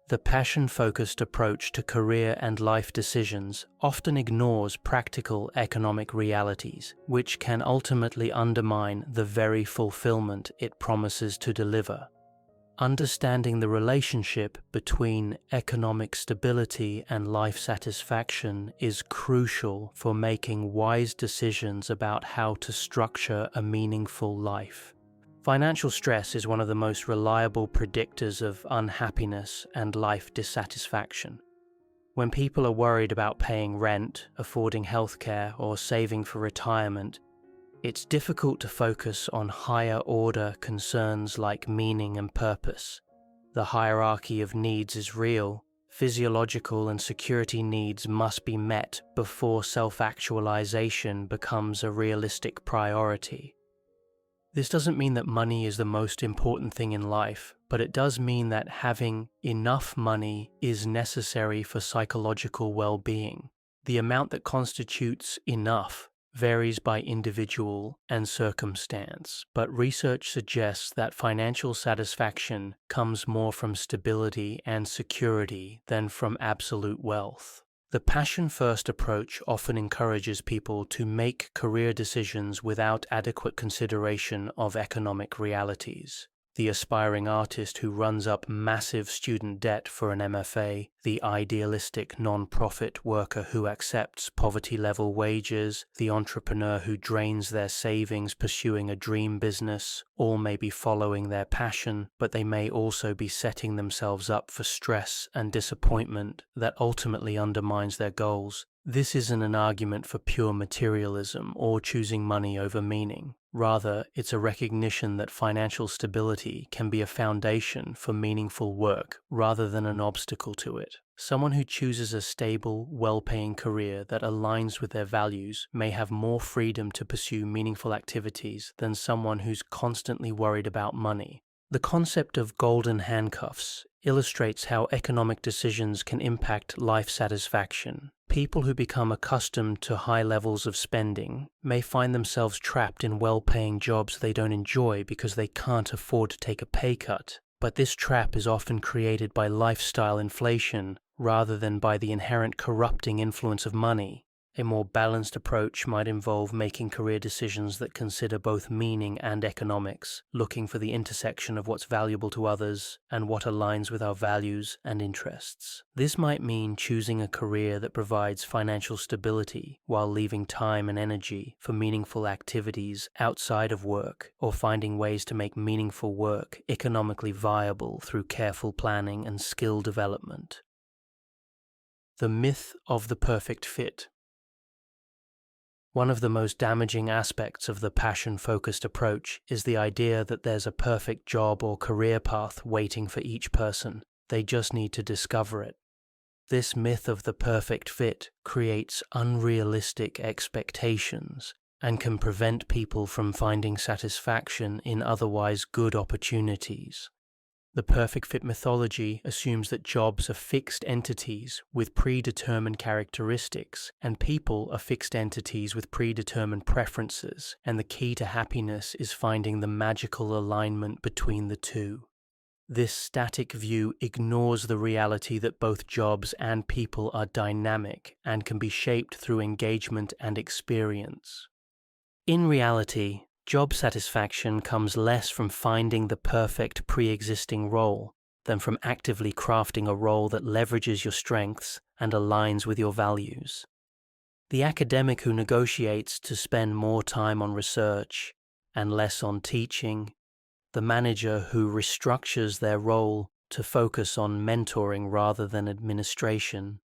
The passion-focused approach to career and life decisions often ignores practical economic realities, which can ultimately undermine the very fulfillment it promises to deliver. Understanding the relationship between economic stability and life satisfaction is crucial for making wise decisions about how to structure a meaningful life. Financial stress is one of the most reliable predictors of unhappiness and life dissatisfaction. When people are worried about paying rent, affording healthcare, or saving for retirement, it's difficult to focus on higher-order concerns like meaning and purpose. The hierarchy of needs is real. Physiological and security needs must be met before self-actualization becomes a realistic priority. This doesn't mean that money is the most important thing in life, but it does mean that having enough money is necessary for psychological well-being. The amount that constitutes enough varies by individual and circumstance, but research suggests that financial satisfaction comes more from stability and security than from absolute wealth. The passion-first approach often encourages people to make career decisions without adequate consideration of economic realities. The aspiring artist who runs up massive student debt for an MFA, the idealistic non-profit worker who accepts poverty-level wages, the entrepreneur who drains their savings pursuing a dream business, all may be following their passion, but they may also be setting themselves up for stress and disappointment that ultimately undermines their goals. This isn't an argument for pure materialism or choosing money over meaning. Rather, it's a recognition that financial stability can be a foundation for meaningful work rather than an obstacle to it. Someone who chooses a stable, well-paying career that aligns with their values may have more freedom to pursue meaningful activities than someone who's constantly worried about money. The concept of golden handcuffs illustrates how economic decisions can impact life satisfaction. People who become accustomed to high levels of spending may find themselves trapped in well-paying jobs they don't enjoy because they can't afford to take a pay cut. But this trap is often created by lifestyle inflation rather than by the inherent corrupting influence of money. A more balanced approach might involve making career decisions that consider both meaning and economics, looking for the intersection of what's valuable to others and what aligns with our values and interests. This might mean choosing a career that provides financial stability while leaving time and energy for meaningful activities outside of work, or finding ways to make meaningful work economically viable through careful planning and skill development. The myth of the perfect fit. One of the most damaging aspects of the passion-focused approach is the idea that there's a perfect job or career path waiting for each person. They just need to discover it. This myth of the perfect fit creates unrealistic expectations and can prevent people from finding satisfaction in otherwise good opportunities. The perfect fit mythology assumes that jobs are fixed entities with predetermined characteristics, and people are fixed entities with predetermined preferences, and the key to happiness is finding the magical alignment between the two. This static view ignores the reality that both jobs and people are dynamic and can be shaped through engagement and experience. In reality, job satisfaction comes less from finding the perfect pre-existing role than from actively crafting a role that leverages your strengths and aligns with your values. The academic who negotiates to spend more time on research and less on teaching, the manager who restructures their role to focus on mentoring rather than administration,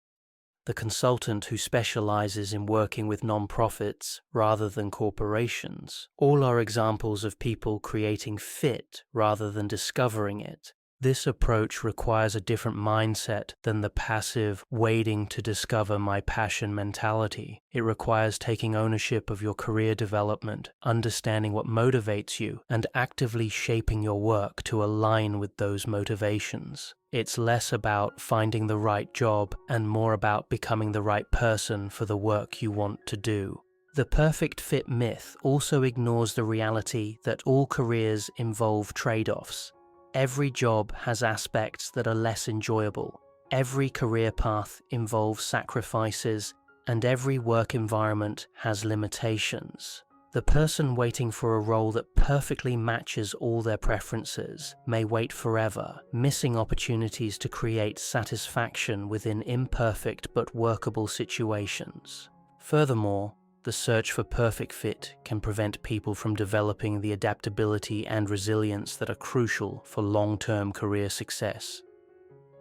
the consultant who specializes in working with non-profits rather than corporations, all are examples of people creating fit rather than discovering it. This approach requires a different mindset than the passive, waiting to discover my passion mentality. It requires taking ownership of your career development, understanding what motivates you, and actively shaping your work to align with those motivations. It's less about finding the right job and more about becoming the right person for the work you want to do. The perfect fit myth also ignores the reality that all careers involve trade-offs. Every job has aspects that are less enjoyable. Every career path involves sacrifices, and every work environment has limitations. The person waiting for a role that perfectly matches all their preferences may wait forever, missing opportunities to create satisfaction within imperfect but workable situations. Furthermore, the search for perfect fit can prevent people from developing the adaptability and resilience that are crucial for long-term career success.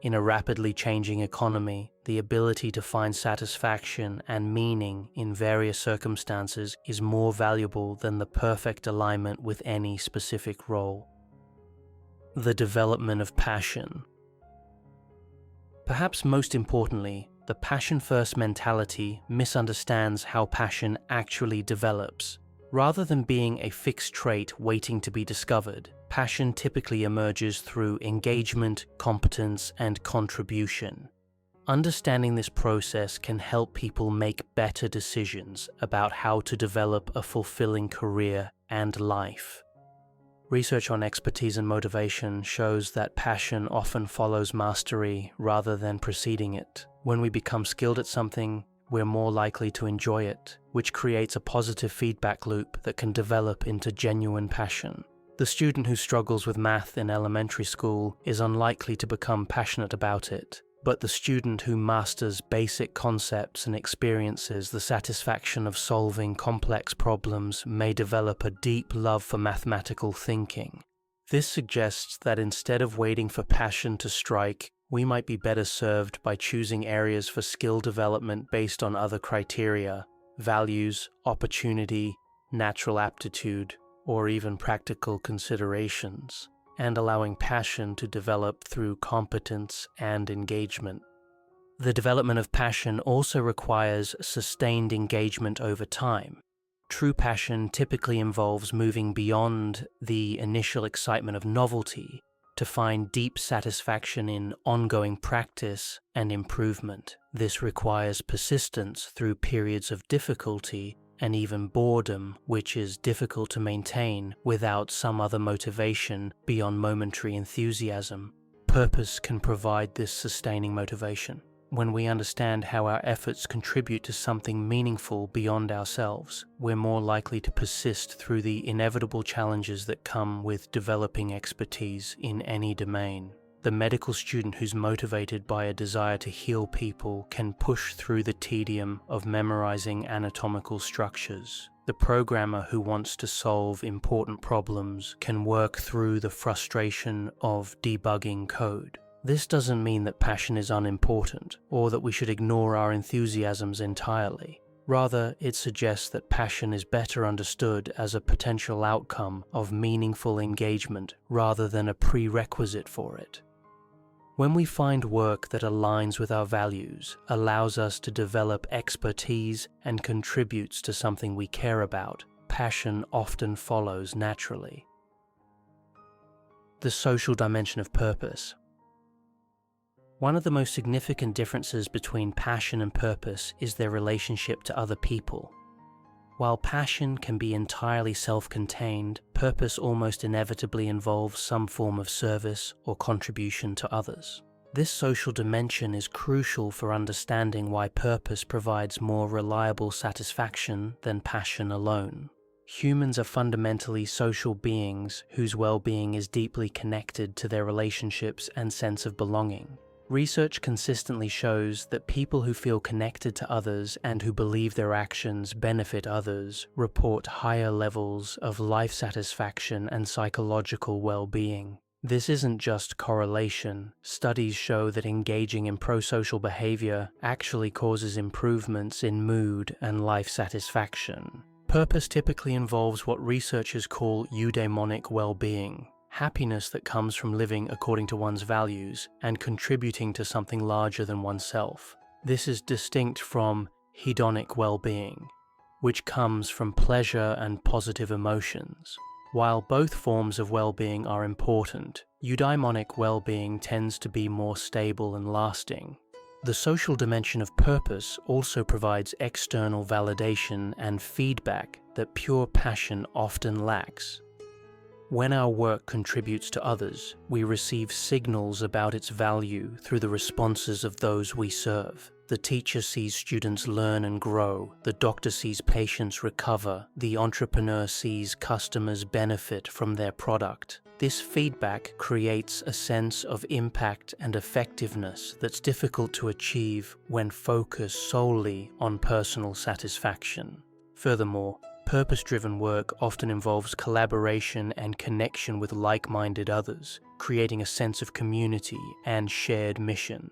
In a rapidly changing economy, the ability to find satisfaction and meaning in various circumstances is more valuable than the perfect alignment with any specific role. The development of passion. Perhaps most importantly, the passion-first mentality misunderstands how passion actually develops. Rather than being a fixed trait waiting to be discovered, passion typically emerges through engagement, competence, and contribution. Understanding this process can help people make better decisions about how to develop a fulfilling career and life. Research on expertise and motivation shows that passion often follows mastery rather than preceding it. When we become skilled at something, we're more likely to enjoy it, which creates a positive feedback loop that can develop into genuine passion. The student who struggles with math in elementary school is unlikely to become passionate about it, but the student who masters basic concepts and experiences the satisfaction of solving complex problems may develop a deep love for mathematical thinking. This suggests that instead of waiting for passion to strike, we might be better served by choosing areas for skill development based on other criteria, values, opportunity, natural aptitude, or even practical considerations, and allowing passion to develop through competence and engagement. The development of passion also requires sustained engagement over time. True passion typically involves moving beyond the initial excitement of novelty to find deep satisfaction in ongoing practice and improvement. This requires persistence through periods of difficulty and even boredom, which is difficult to maintain without some other motivation beyond momentary enthusiasm. Purpose can provide this sustaining motivation. When we understand how our efforts contribute to something meaningful beyond ourselves, we're more likely to persist through the inevitable challenges that come with developing expertise in any domain. The medical student who's motivated by a desire to heal people can push through the tedium of memorizing anatomical structures. The programmer who wants to solve important problems can work through the frustration of debugging code. This doesn't mean that passion is unimportant, or that we should ignore our enthusiasms entirely. Rather, it suggests that passion is better understood as a potential outcome of meaningful engagement rather than a prerequisite for it. When we find work that aligns with our values, allows us to develop expertise, and contributes to something we care about, passion often follows naturally. The social dimension of purpose. One of the most significant differences between passion and purpose is their relationship to other people. While passion can be entirely self-contained, purpose almost inevitably involves some form of service or contribution to others. This social dimension is crucial for understanding why purpose provides more reliable satisfaction than passion alone. Humans are fundamentally social beings whose well-being is deeply connected to their relationships and sense of belonging. Research consistently shows that people who feel connected to others and who believe their actions benefit others report higher levels of life satisfaction and psychological well-being. This isn't just correlation. Studies show that engaging in pro-social behavior actually causes improvements in mood and life satisfaction. Purpose typically involves what researchers call eudaimonic well-being. Happiness that comes from living according to one's values and contributing to something larger than oneself. This is distinct from hedonic well-being, which comes from pleasure and positive emotions. While both forms of well-being are important, eudaimonic well-being tends to be more stable and lasting. The social dimension of purpose also provides external validation and feedback that pure passion often lacks. When our work contributes to others, we receive signals about its value through the responses of those we serve. The teacher sees students learn and grow, the doctor sees patients recover, the entrepreneur sees customers benefit from their product. This feedback creates a sense of impact and effectiveness that's difficult to achieve when focused solely on personal satisfaction. Furthermore, purpose-driven work often involves collaboration and connection with like-minded others, creating a sense of community and shared mission.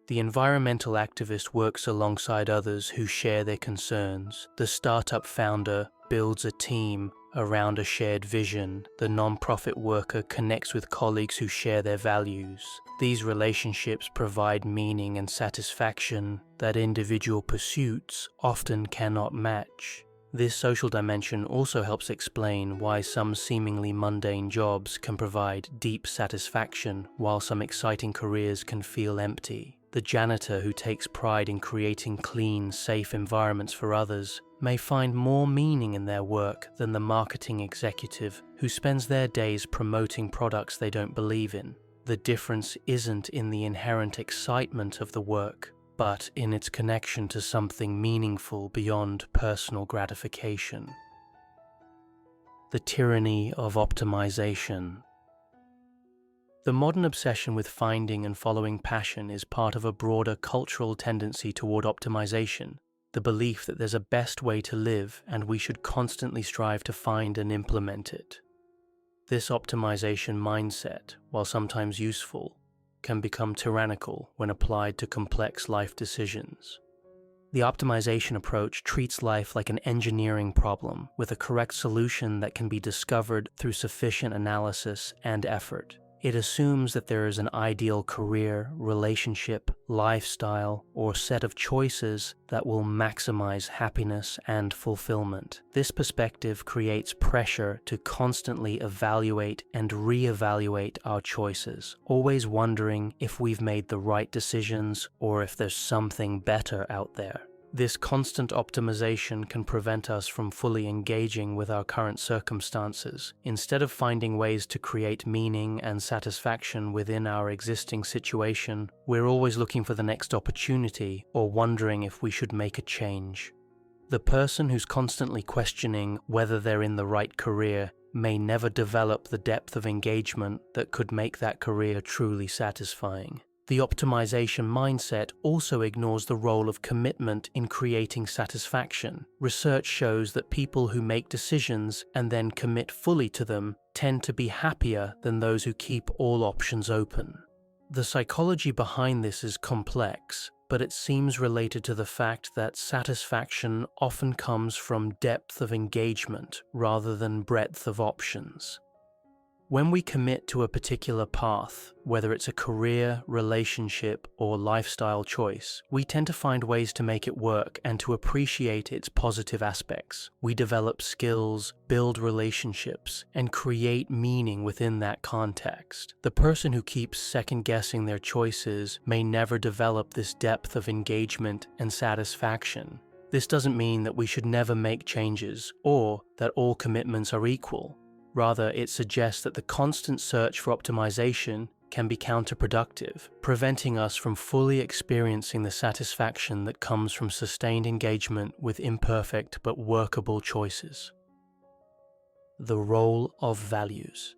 The environmental activist works alongside others who share their concerns. The startup founder builds a team around a shared vision. The nonprofit worker connects with colleagues who share their values. These relationships provide meaning and satisfaction that individual pursuits often cannot match. This social dimension also helps explain why some seemingly mundane jobs can provide deep satisfaction, while some exciting careers can feel empty. The janitor who takes pride in creating clean, safe environments for others may find more meaning in their work than the marketing executive who spends their days promoting products they don't believe in. The difference isn't in the inherent excitement of the work, but in its connection to something meaningful beyond personal gratification. The tyranny of optimization. The modern obsession with finding and following passion is part of a broader cultural tendency toward optimization, the belief that there's a best way to live and we should constantly strive to find and implement it. This optimization mindset, while sometimes useful, can become tyrannical when applied to complex life decisions. The optimization approach treats life like an engineering problem with a correct solution that can be discovered through sufficient analysis and effort. It assumes that there is an ideal career, relationship, lifestyle, or set of choices that will maximize happiness and fulfillment. This perspective creates pressure to constantly evaluate and reevaluate our choices, always wondering if we've made the right decisions or if there's something better out there. This constant optimization can prevent us from fully engaging with our current circumstances. Instead of finding ways to create meaning and satisfaction within our existing situation, we're always looking for the next opportunity or wondering if we should make a change. The person who's constantly questioning whether they're in the right career may never develop the depth of engagement that could make that career truly satisfying. The optimization mindset also ignores the role of commitment in creating satisfaction. Research shows that people who make decisions and then commit fully to them tend to be happier than those who keep all options open. The psychology behind this is complex, but it seems related to the fact that satisfaction often comes from depth of engagement rather than breadth of options. When we commit to a particular path, whether it's a career, relationship, or lifestyle choice, we tend to find ways to make it work and to appreciate its positive aspects. We develop skills, build relationships, and create meaning within that context. The person who keeps second-guessing their choices may never develop this depth of engagement and satisfaction. This doesn't mean that we should never make changes or that all commitments are equal. Rather, it suggests that the constant search for optimization can be counterproductive, preventing us from fully experiencing the satisfaction that comes from sustained engagement with imperfect but workable choices. The role of values.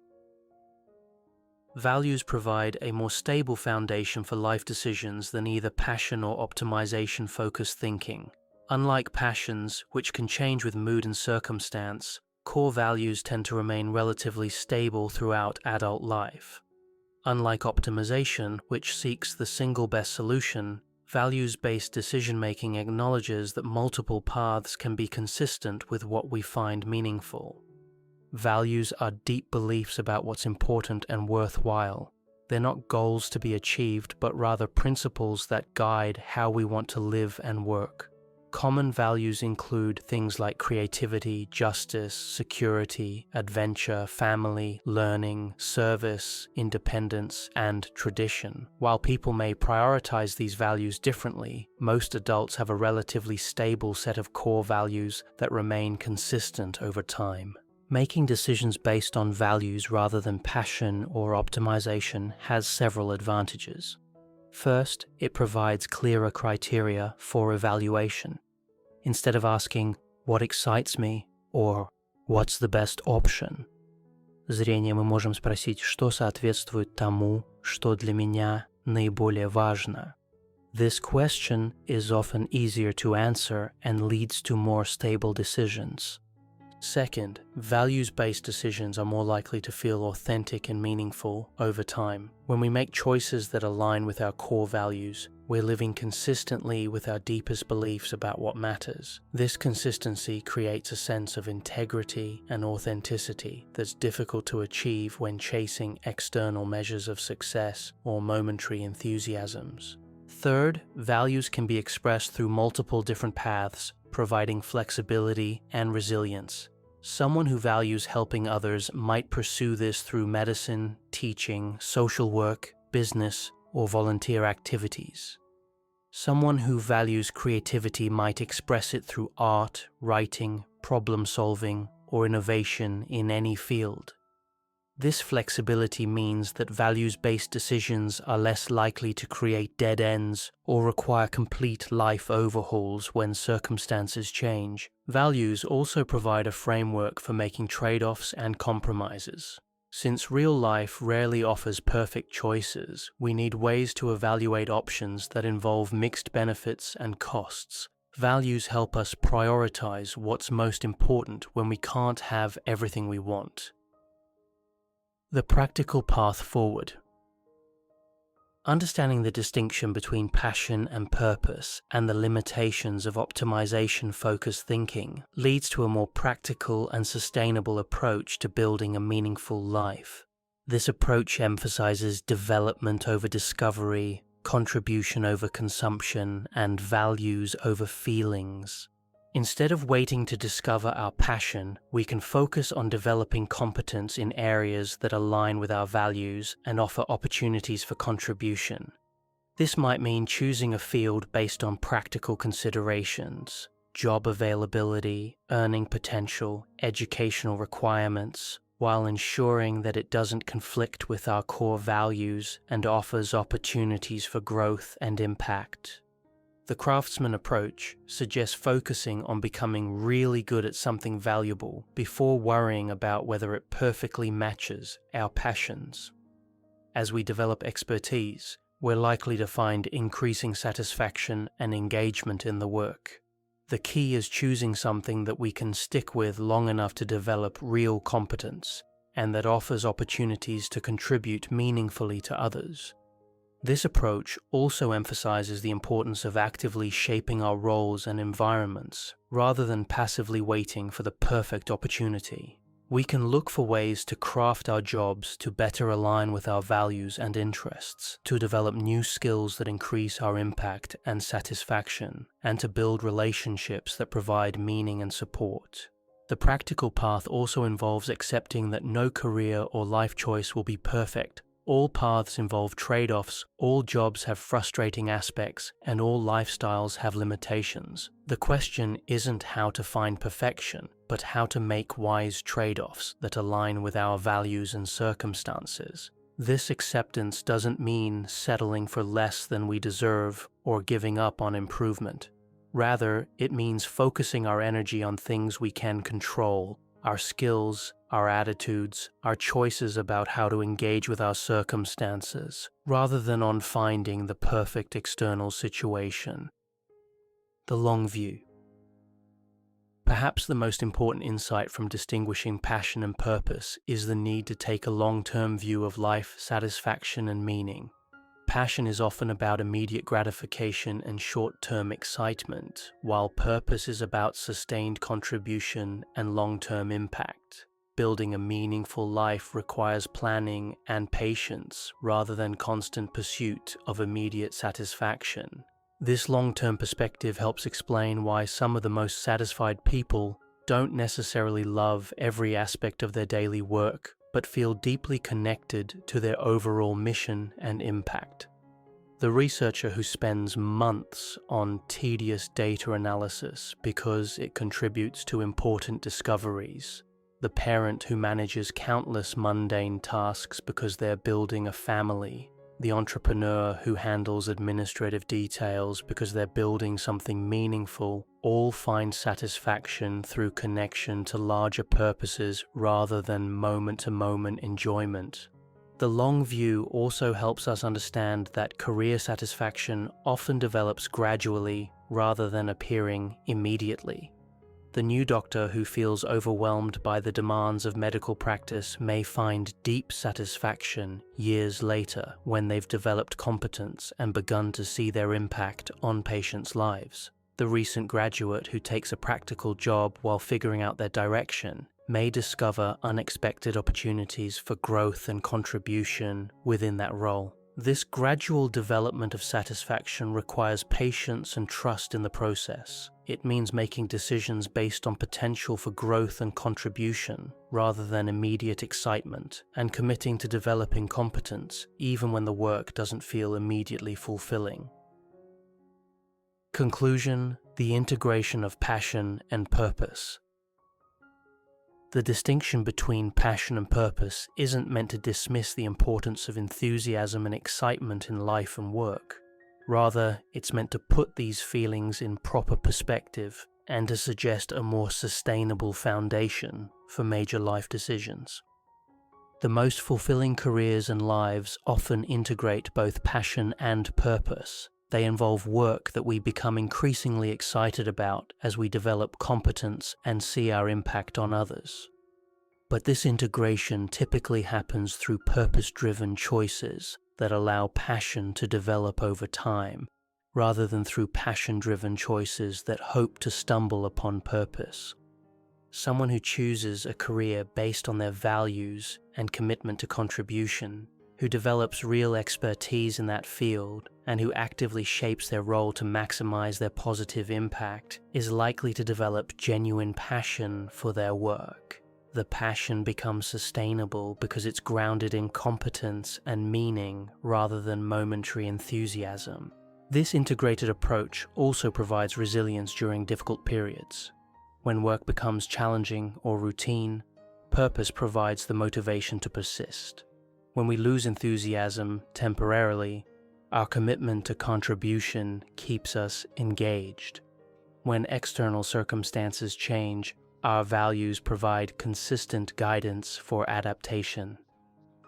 Values provide a more stable foundation for life decisions than either passion or optimization-focused thinking. Unlike passions, which can change with mood and circumstance, core values tend to remain relatively stable throughout adult life. Unlike optimization, which seeks the single best solution, values-based decision-making acknowledges that multiple paths can be consistent with what we find meaningful. Values are deep beliefs about what's important and worthwhile. They're not goals to be achieved, but rather principles that guide how we want to live and work. Common values include things like creativity, justice, security, adventure, family, learning, service, independence, and tradition. While people may prioritize these values differently, most adults have a relatively stable set of core values that remain consistent over time. Making decisions based on values rather than passion or optimization has several advantages. First, it provides clearer criteria for evaluation. Instead of asking, "What excites me?" or "What's the best option?" Зрение мы можем спросить, что соответствует тому, что для меня наиболее важно. This question is often easier to answer and leads to more stable decisions. Second, values-based decisions are more likely to feel authentic and meaningful over time. When we make choices that align with our core values, we're living consistently with our deepest beliefs about what matters. This consistency creates a sense of integrity and authenticity that's difficult to achieve when chasing external measures of success or momentary enthusiasms. Third, values can be expressed through multiple different paths, providing flexibility and resilience. Someone who values helping others might pursue this through medicine, teaching, social work, business, or volunteer activities. Someone who values creativity might express it through art, writing, problem solving, or innovation in any field. This flexibility means that values-based decisions are less likely to create dead ends or require complete life overhauls when circumstances change. Values also provide a framework for making trade-offs and compromises. Since real life rarely offers perfect choices, we need ways to evaluate options that involve mixed benefits and costs. Values help us prioritize what's most important when we can't have everything we want. The practical path forward. Understanding the distinction between passion and purpose and the limitations of optimization-focused thinking leads to a more practical and sustainable approach to building a meaningful life. This approach emphasizes development over discovery, contribution over consumption, and values over feelings. Instead of waiting to discover our passion, we can focus on developing competence in areas that align with our values and offer opportunities for contribution. This might mean choosing a field based on practical considerations, job availability, earning potential, educational requirements, while ensuring that it doesn't conflict with our core values and offers opportunities for growth and impact. The craftsman approach suggests focusing on becoming really good at something valuable before worrying about whether it perfectly matches our passions. As we develop expertise, we're likely to find increasing satisfaction and engagement in the work. The key is choosing something that we can stick with long enough to develop real competence and that offers opportunities to contribute meaningfully to others. This approach also emphasizes the importance of actively shaping our roles and environments, rather than passively waiting for the perfect opportunity. We can look for ways to craft our jobs to better align with our values and interests, to develop new skills that increase our impact and satisfaction, and to build relationships that provide meaning and support. The practical path also involves accepting that no career or life choice will be perfect. All paths involve trade-offs, all jobs have frustrating aspects, and all lifestyles have limitations. The question isn't how to find perfection, but how to make wise trade-offs that align with our values and circumstances. This acceptance doesn't mean settling for less than we deserve or giving up on improvement. Rather, it means focusing our energy on things we can control, our skills, our attitudes, our choices about how to engage with our circumstances, rather than on finding the perfect external situation. The long view. Perhaps the most important insight from distinguishing passion and purpose is the need to take a long-term view of life, satisfaction, and meaning. Passion is often about immediate gratification and short-term excitement, while purpose is about sustained contribution and long-term impact. Building a meaningful life requires planning and patience rather than constant pursuit of immediate satisfaction. This long-term perspective helps explain why some of the most satisfied people don't necessarily love every aspect of their daily work, but feel deeply connected to their overall mission and impact. The researcher who spends months on tedious data analysis because it contributes to important discoveries the parent who manages countless mundane tasks because they're building a family, the entrepreneur who handles administrative details because they're building something meaningful, all find satisfaction through connection to larger purposes rather than moment-to-moment enjoyment. The long view also helps us understand that career satisfaction often develops gradually rather than appearing immediately. The new doctor who feels overwhelmed by the demands of medical practice may find deep satisfaction years later when they've developed competence and begun to see their impact on patients' lives. The recent graduate who takes a practical job while figuring out their direction may discover unexpected opportunities for growth and contribution within that role. This gradual development of satisfaction requires patience and trust in the process. It means making decisions based on potential for growth and contribution rather than immediate excitement, and committing to developing competence even when the work doesn't feel immediately fulfilling. Conclusion: the integration of passion and purpose. The distinction between passion and purpose isn't meant to dismiss the importance of enthusiasm and excitement in life and work. Rather, it's meant to put these feelings in proper perspective and to suggest a more sustainable foundation for major life decisions. The most fulfilling careers and lives often integrate both passion and purpose. They involve work that we become increasingly excited about as we develop competence and see our impact on others. But this integration typically happens through purpose-driven choices that allow passion to develop over time, rather than through passion-driven choices that hope to stumble upon purpose. Someone who chooses a career based on their values and commitment to contribution, who develops real expertise in that field, and who actively shapes their role to maximize their positive impact, is likely to develop genuine passion for their work. The passion becomes sustainable because it's grounded in competence and meaning rather than momentary enthusiasm. This integrated approach also provides resilience during difficult periods. When work becomes challenging or routine, purpose provides the motivation to persist. When we lose enthusiasm temporarily, our commitment to contribution keeps us engaged. When external circumstances change, our values provide consistent guidance for adaptation.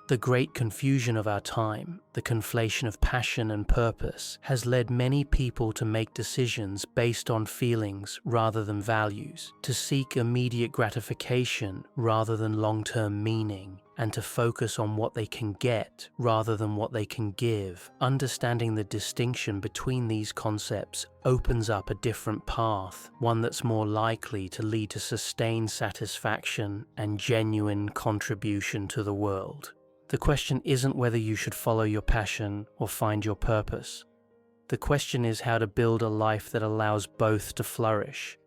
The great confusion of our time, the conflation of passion and purpose, has led many people to make decisions based on feelings rather than values, to seek immediate gratification rather than long-term meaning, and to focus on what they can get rather than what they can give. Understanding the distinction between these concepts opens up a different path, one that's more likely to lead to sustained satisfaction and genuine contribution to the world. The question isn't whether you should follow your passion or find your purpose. The question is how to build a life that allows both to flourish,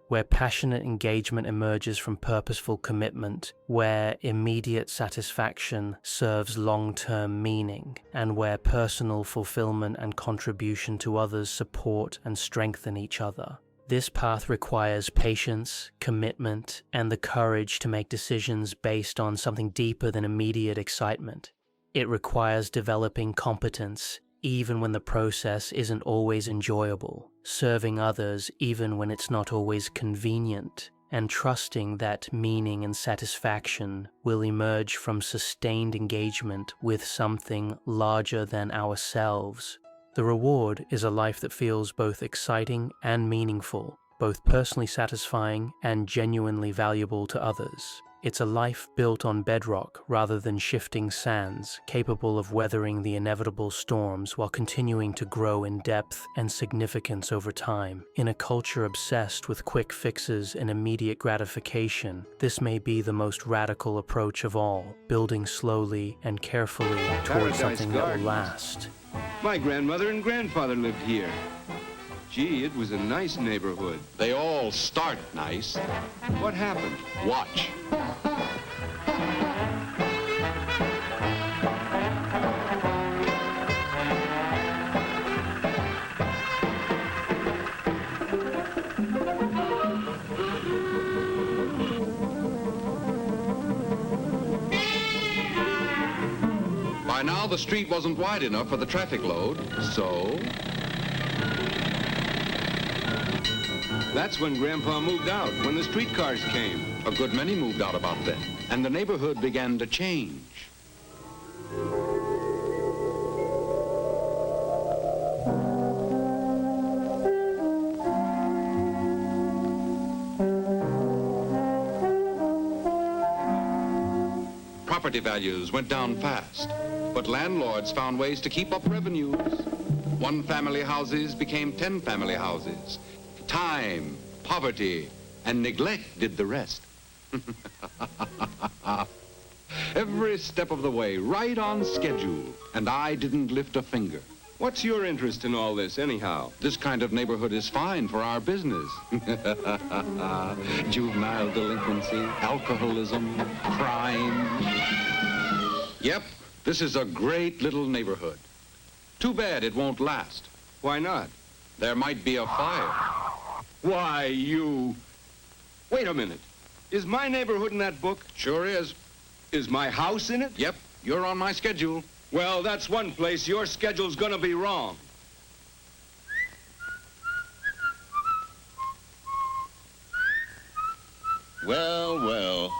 where passionate engagement emerges from purposeful commitment, where immediate satisfaction serves long-term meaning, and where personal fulfillment and contribution to others support and strengthen each other. This path requires patience, commitment, and the courage to make decisions based on something deeper than immediate excitement. It requires developing competence even when the process isn't always enjoyable, serving others even when it's not always convenient, and trusting that meaning and satisfaction will emerge from sustained engagement with something larger than ourselves. The reward is a life that feels both exciting and meaningful, both personally satisfying and genuinely valuable to others. It's a life built on bedrock rather than shifting sands, capable of weathering the inevitable storms while continuing to grow in depth and significance over time. In a culture obsessed with quick fixes and immediate gratification, this may be the most radical approach of all, building slowly and carefully towards something that will last. My grandmother and grandfather lived here. Gee, it was a nice neighborhood. They all start nice. What happened? Watch. now the street wasn't wide enough for the traffic load, so... That's when Grandpa moved out, when the streetcars came. A good many moved out about then, and the neighborhood began to change. Property values went down fast, but landlords found ways to keep up revenues. One-family houses became 10-family houses. Time, poverty, and neglect did the rest. Every step of the way, right on schedule, and I didn't lift a finger. What's your interest in all this, anyhow? This kind of neighborhood is fine for our business. Juvenile delinquency, alcoholism, crime. Yep, this is a great little neighborhood. Too bad it won't last. Why not? There might be a fire. Why, you... Wait a minute. Is my neighborhood in that book? Sure is. Is my house in it? Yep, you're on my schedule. Well, that's one place your schedule's gonna be wrong. Well, well.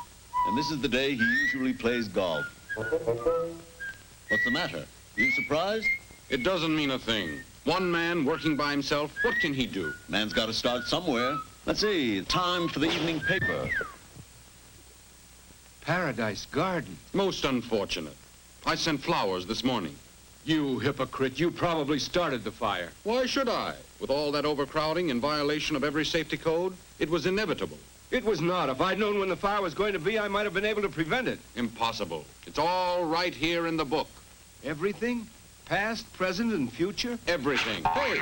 And this is the day he usually plays golf. What's the matter? You surprised? It doesn't mean a thing. One man working by himself, what can he do? Man's got to start somewhere. Let's see, time for the evening paper. Paradise Garden. Most unfortunate. I sent flowers this morning. You hypocrite. You probably started the fire. Why should I? With all that overcrowding in violation of every safety code, it was inevitable. It was not. If I'd known when the fire was going to be, I might have been able to prevent it. Impossible. It's all right here in the book. Everything? Past, present, and future? Everything. Hey!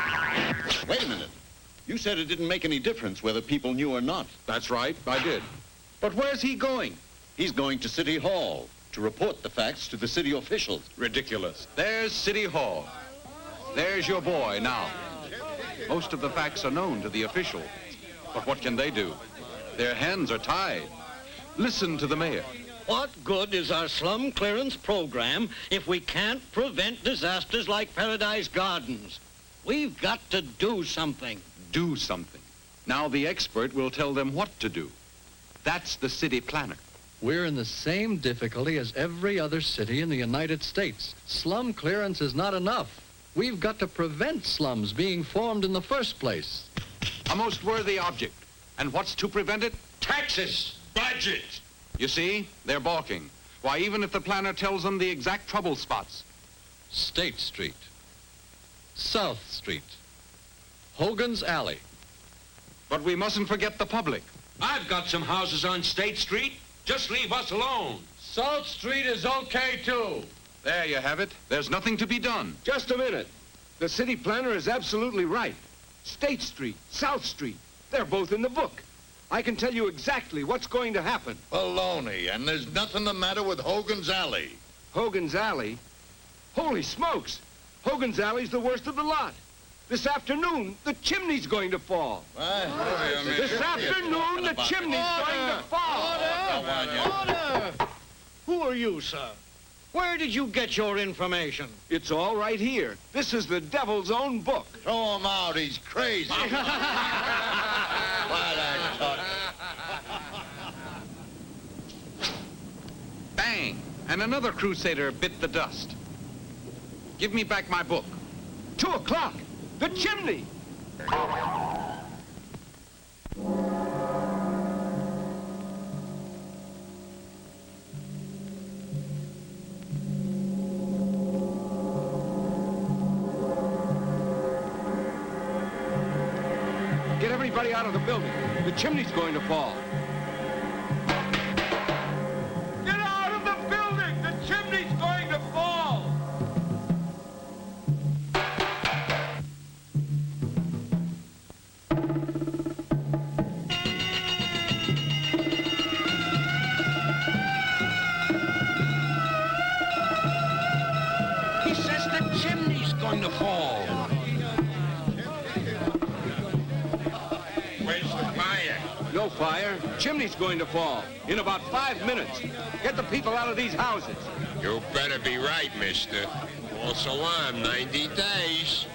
Wait a minute. You said it didn't make any difference whether people knew or not. That's right, I did. But where's he going? He's going to City Hall to report the facts to the city officials. Ridiculous. There's City Hall. There's your boy now. Most of the facts are known to the officials. But what can they do? Their hands are tied. Listen to the mayor. What good is our slum clearance program if we can't prevent disasters like Paradise Gardens? We've got to do something. Do something. Now the expert will tell them what to do. That's the city planner. We're in the same difficulty as every other city in the United States. Slum clearance is not enough. We've got to prevent slums being formed in the first place. A most worthy object. And what's to prevent it? Taxes! Budget! You see, they're balking. Why, even if the planner tells them the exact trouble spots. State Street, South Street, Hogan's Alley. But we mustn't forget the public. I've got some houses on State Street. Just leave us alone. South Street is okay, too. There you have it. There's nothing to be done. Just a minute. The city planner is absolutely right. State Street, South Street, they're both in the book. I can tell you exactly what's going to happen. Baloney, and there's nothing the matter with Hogan's Alley. Hogan's Alley? Holy smokes! Hogan's Alley's the worst of the lot. This afternoon, the chimney's going to fall. This afternoon, the chimney's going to fall. Order! Who are you, sir? Where did you get your information? It's all right here. This is the devil's own book. Throw him out, he's crazy. What a tut. Bang! And another crusader bit the dust. Give me back my book. 2 o'clock. The chimney. Get everybody out of the building. The chimney's going to fall. Get out of the building! The chimney's going to fall! He says the chimney's going to fall. No fire. Chimney's going to fall in about 5 minutes. Get the people out of these houses. You better be right, mister. Also on 90 days.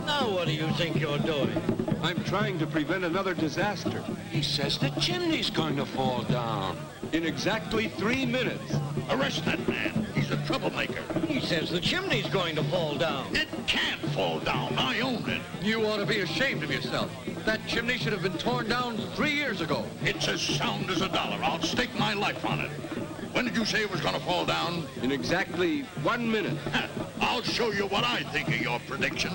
Now what do you think you're doing? I'm trying to prevent another disaster. He says the chimney's going to fall down. In exactly 3 minutes. Arrest that man. He's a troublemaker. He says the chimney's going to fall down. It can't fall down. I own it. You ought to be ashamed of yourself. That chimney should have been torn down 3 years ago. It's as sound as a dollar. I'll stake my life on it. When did you say it was going to fall down? In exactly 1 minute. I'll show you what I think of your prediction.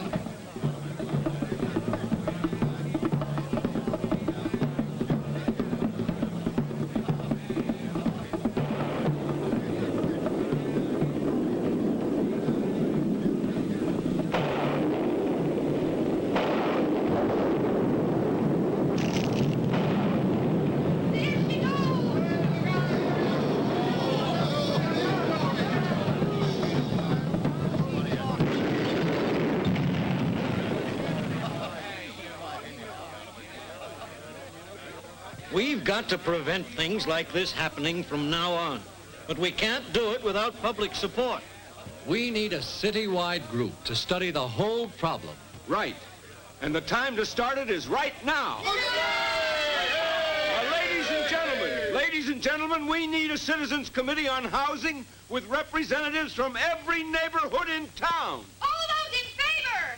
We've got to prevent things like this happening from now on. But we can't do it without public support. We need a citywide group to study the whole problem. Right. And the time to start it is right now. Ladies and gentlemen, we need a citizens committee on housing with representatives from every neighborhood in town. All those in favor!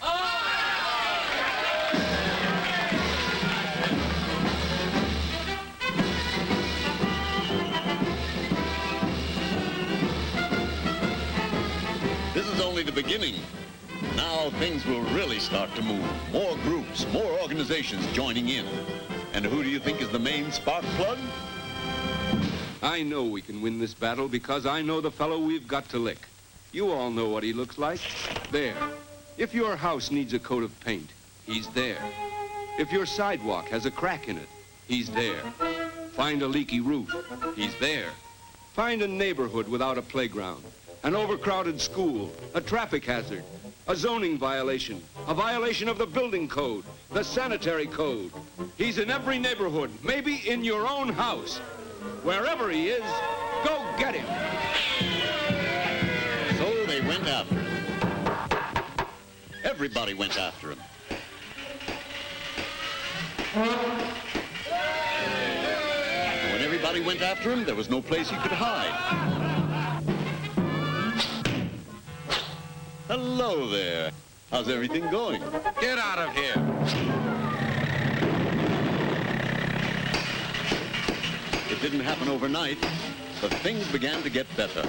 This is only the beginning. Now things will really start to move. More groups, more organizations joining in. And who do you think is the main spark plug? I know we can win this battle because I know the fellow we've got to lick. You all know what he looks like. There. If your house needs a coat of paint, he's there. If your sidewalk has a crack in it, he's there. Find a leaky roof, he's there. Find a neighborhood without a playground, an overcrowded school, a traffic hazard, a zoning violation, a violation of the building code, the sanitary code. He's in every neighborhood, maybe in your own house. Wherever he is, go get him. So they went after him. Everybody went after him. When everybody went after him, there was no place he could hide. Hello there. How's everything going? Get out of here. It didn't happen overnight, but things began to get better.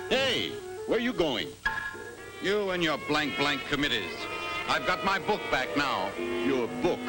Hey, where are you going? You and your blank committees. I've got my book back now. Your book?